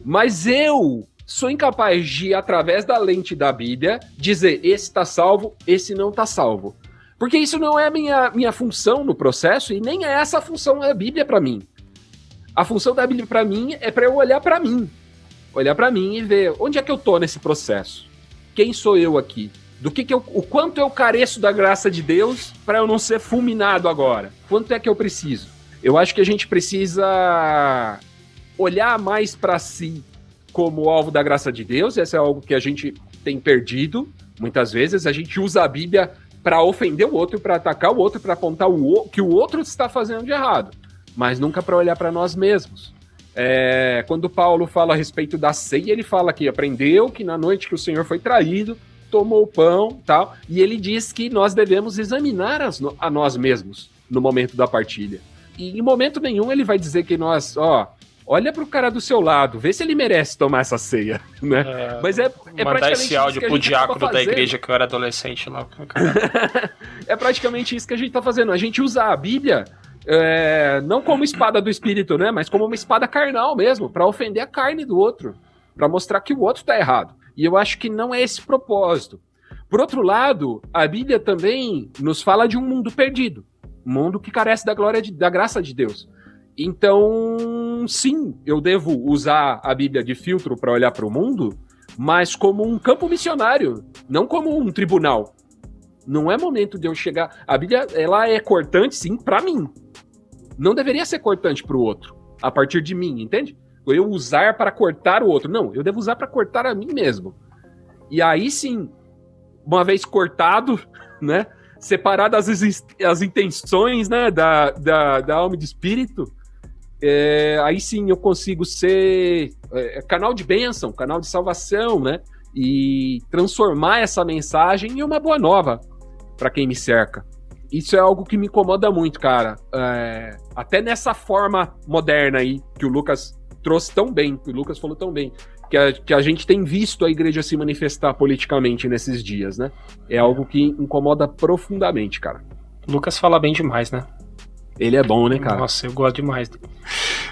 Mas eu sou incapaz de, através da lente da Bíblia, dizer esse está salvo, esse não está salvo. Porque isso não é a minha função no processo e nem é essa a função da Bíblia para mim. A função da Bíblia para mim é para eu olhar para mim. Olhar para mim e ver onde é que eu tô nesse processo. Quem sou eu aqui? O quanto eu careço da graça de Deus para eu não ser fulminado agora? Quanto é que eu preciso? Eu acho que a gente precisa olhar mais para si como alvo da graça de Deus. Esse é algo que a gente tem perdido. Muitas vezes a gente usa a Bíblia para ofender o outro, para atacar o outro, para apontar o que o outro está fazendo de errado, mas nunca para olhar para nós mesmos. Quando Paulo fala a respeito da ceia, ele fala que aprendeu que na noite que o Senhor foi traído, tomou o pão, tal, e ele diz que nós devemos examinar a nós mesmos no momento da partilha. E em momento nenhum ele vai dizer que nós, olha pro cara do seu lado, vê se ele merece tomar essa ceia, né? Mas é mandar esse áudio pro diácono da igreja que eu era adolescente lá. É praticamente isso que a gente tá fazendo. A gente usa a Bíblia não como espada do espírito, né? Mas como uma espada carnal mesmo, para ofender a carne do outro, para mostrar que o outro tá errado. E eu acho que não é esse propósito. Por outro lado, a Bíblia também nos fala de um mundo perdido, um mundo que carece da graça de Deus. Então, sim, eu devo usar a Bíblia de filtro para olhar para o mundo, mas como um campo missionário, não como um tribunal. Não é momento de eu chegar... A Bíblia, ela é cortante, sim, para mim. Não deveria ser cortante para o outro, a partir de mim, entende? Eu usar para cortar o outro. Não, eu devo usar para cortar a mim mesmo. E aí, sim, uma vez cortado, né, separadas as intenções, né, da alma e do espírito, aí sim eu consigo ser canal de bênção, canal de salvação, né? E transformar essa mensagem em uma boa nova para quem me cerca. Isso é algo que me incomoda muito, cara. Até nessa forma moderna aí que o Lucas trouxe tão bem, que o Lucas falou tão bem, que a gente tem visto a igreja se manifestar politicamente nesses dias, né? É algo que incomoda profundamente, cara. O Lucas fala bem demais, né? Ele é bom, né, cara? Nossa, eu gosto demais dele.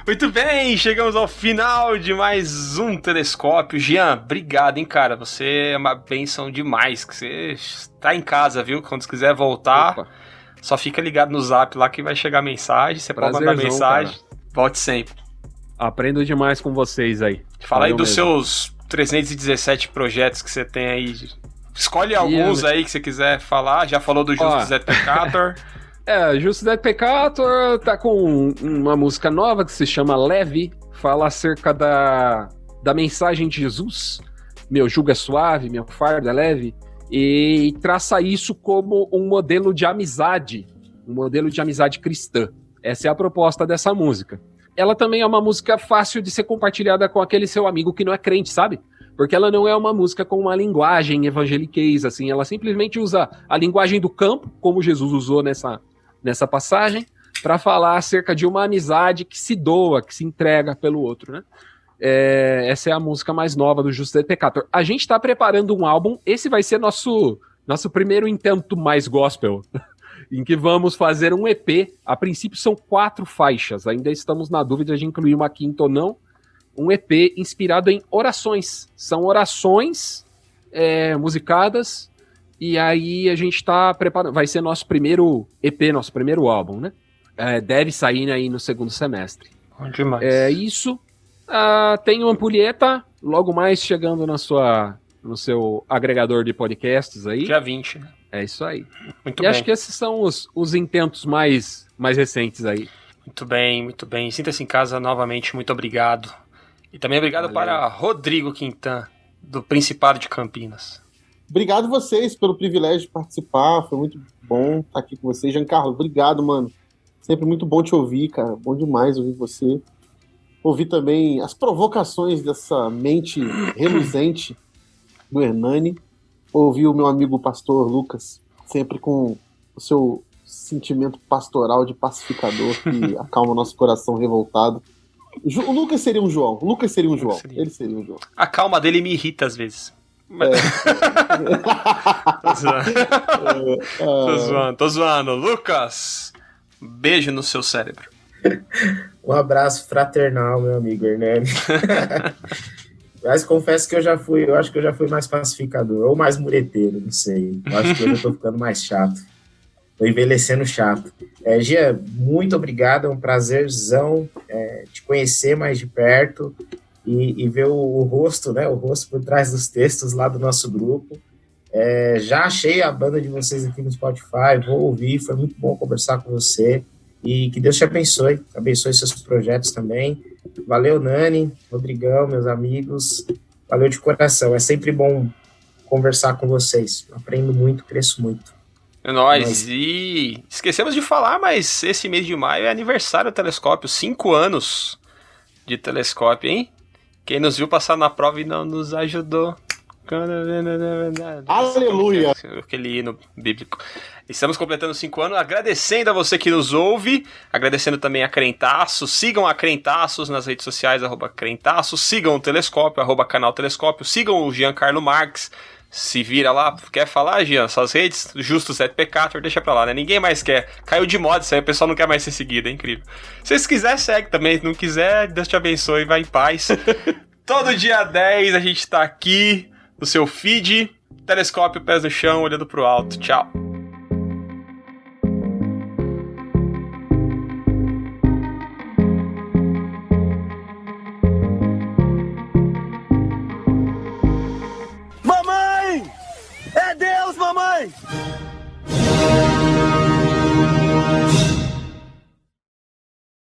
Muito bem, chegamos ao final de mais um Telescópio. Jean, obrigado, hein, cara? Você é uma bênção demais. Que você está em casa, viu? Quando você quiser voltar, só fica ligado no Zap lá que vai chegar mensagem. Você pode mandar mensagem. Cara. Volte sempre. Aprendo demais com vocês aí. Fala aí dos seus 317 projetos que você tem aí. Escolhe alguns aí que você quiser falar. Já falou do Justus et Peccator. Justus et Peccator tá com uma música nova que se chama Leve, fala acerca da mensagem de Jesus, meu jugo é suave, meu fardo é leve, e traça isso como um modelo de amizade cristã. Essa é a proposta dessa música. Ela também é uma música fácil de ser compartilhada com aquele seu amigo que não é crente, sabe? Porque ela não é uma música com uma linguagem evangeliquez, assim, ela simplesmente usa a linguagem do campo, como Jesus usou nessa passagem, para falar acerca de uma amizade que se doa, que se entrega pelo outro, né? Essa é a música mais nova do Justus et Peccator. A gente está preparando um álbum, esse vai ser nosso primeiro intento mais gospel, em que vamos fazer um EP. A princípio são 4 faixas, ainda estamos na dúvida de incluir uma quinta ou não. Um EP inspirado em orações. São orações musicadas, e aí a gente está preparando. Vai ser nosso primeiro EP, nosso primeiro álbum, né? Deve sair aí no segundo semestre. Bom demais. Isso. Tem o Ampulheta, logo mais chegando no seu agregador de podcasts aí. Dia 20, né? É isso aí. Muito e bem. acho que esses são os intentos mais recentes aí. Muito bem, muito bem. Sinta-se em casa novamente, muito obrigado. E também obrigado para Rodrigo Quintan, do Principado de Campinas. Obrigado vocês pelo privilégio de participar, foi muito bom estar aqui com vocês. Giancarlo, obrigado, mano. Sempre muito bom te ouvir, cara. Bom demais ouvir você. Ouvir também as provocações dessa mente reluzente do Hernani. Ouvir o meu amigo pastor Lucas, sempre com o seu sentimento pastoral de pacificador que acalma o nosso coração revoltado. O Lucas seria um João. Ele seria um João. A calma dele me irrita às vezes. Tô zoando. Lucas, beijo no seu cérebro. Um abraço fraternal, meu amigo Hernani. Mas confesso que eu acho que eu já fui mais pacificador, ou mais mureteiro, não sei. Eu acho que hoje eu tô ficando mais chato. Tô envelhecendo chato. Gia, muito obrigado, é um prazerzão te conhecer mais de perto e ver o rosto, né? O rosto por trás dos textos lá do nosso grupo. Já achei a banda de vocês aqui no Spotify, vou ouvir, foi muito bom conversar com você. E que Deus te abençoe seus projetos também. Valeu, Nani, Rodrigão, meus amigos. Valeu de coração, é sempre bom conversar com vocês. Aprendo muito, cresço muito. É nóis. E esquecemos de falar, mas esse mês de maio é aniversário do Telescópio. 5 anos de Telescópio, hein? Quem nos viu passar na prova e não nos ajudou. Aleluia! Aquele hino bíblico. Estamos completando 5 anos, agradecendo a você que nos ouve, agradecendo também a Crentaços. Sigam a Crentaços nas redes sociais, @Crentaços. Sigam o Telescópio, @Canal Telescópio. Sigam o Giancarlo Marques. Se vira lá, quer falar, Gian? Suas redes? Justus et Peccator, deixa pra lá, né? Ninguém mais quer. Caiu de moda isso aí, o pessoal não quer mais ser seguido, é incrível. Se quiser, segue também. Se não quiser, Deus te abençoe, vai em paz. Todo dia 10 a gente tá aqui no seu feed. Telescópio, pés no chão, olhando pro alto. Tchau.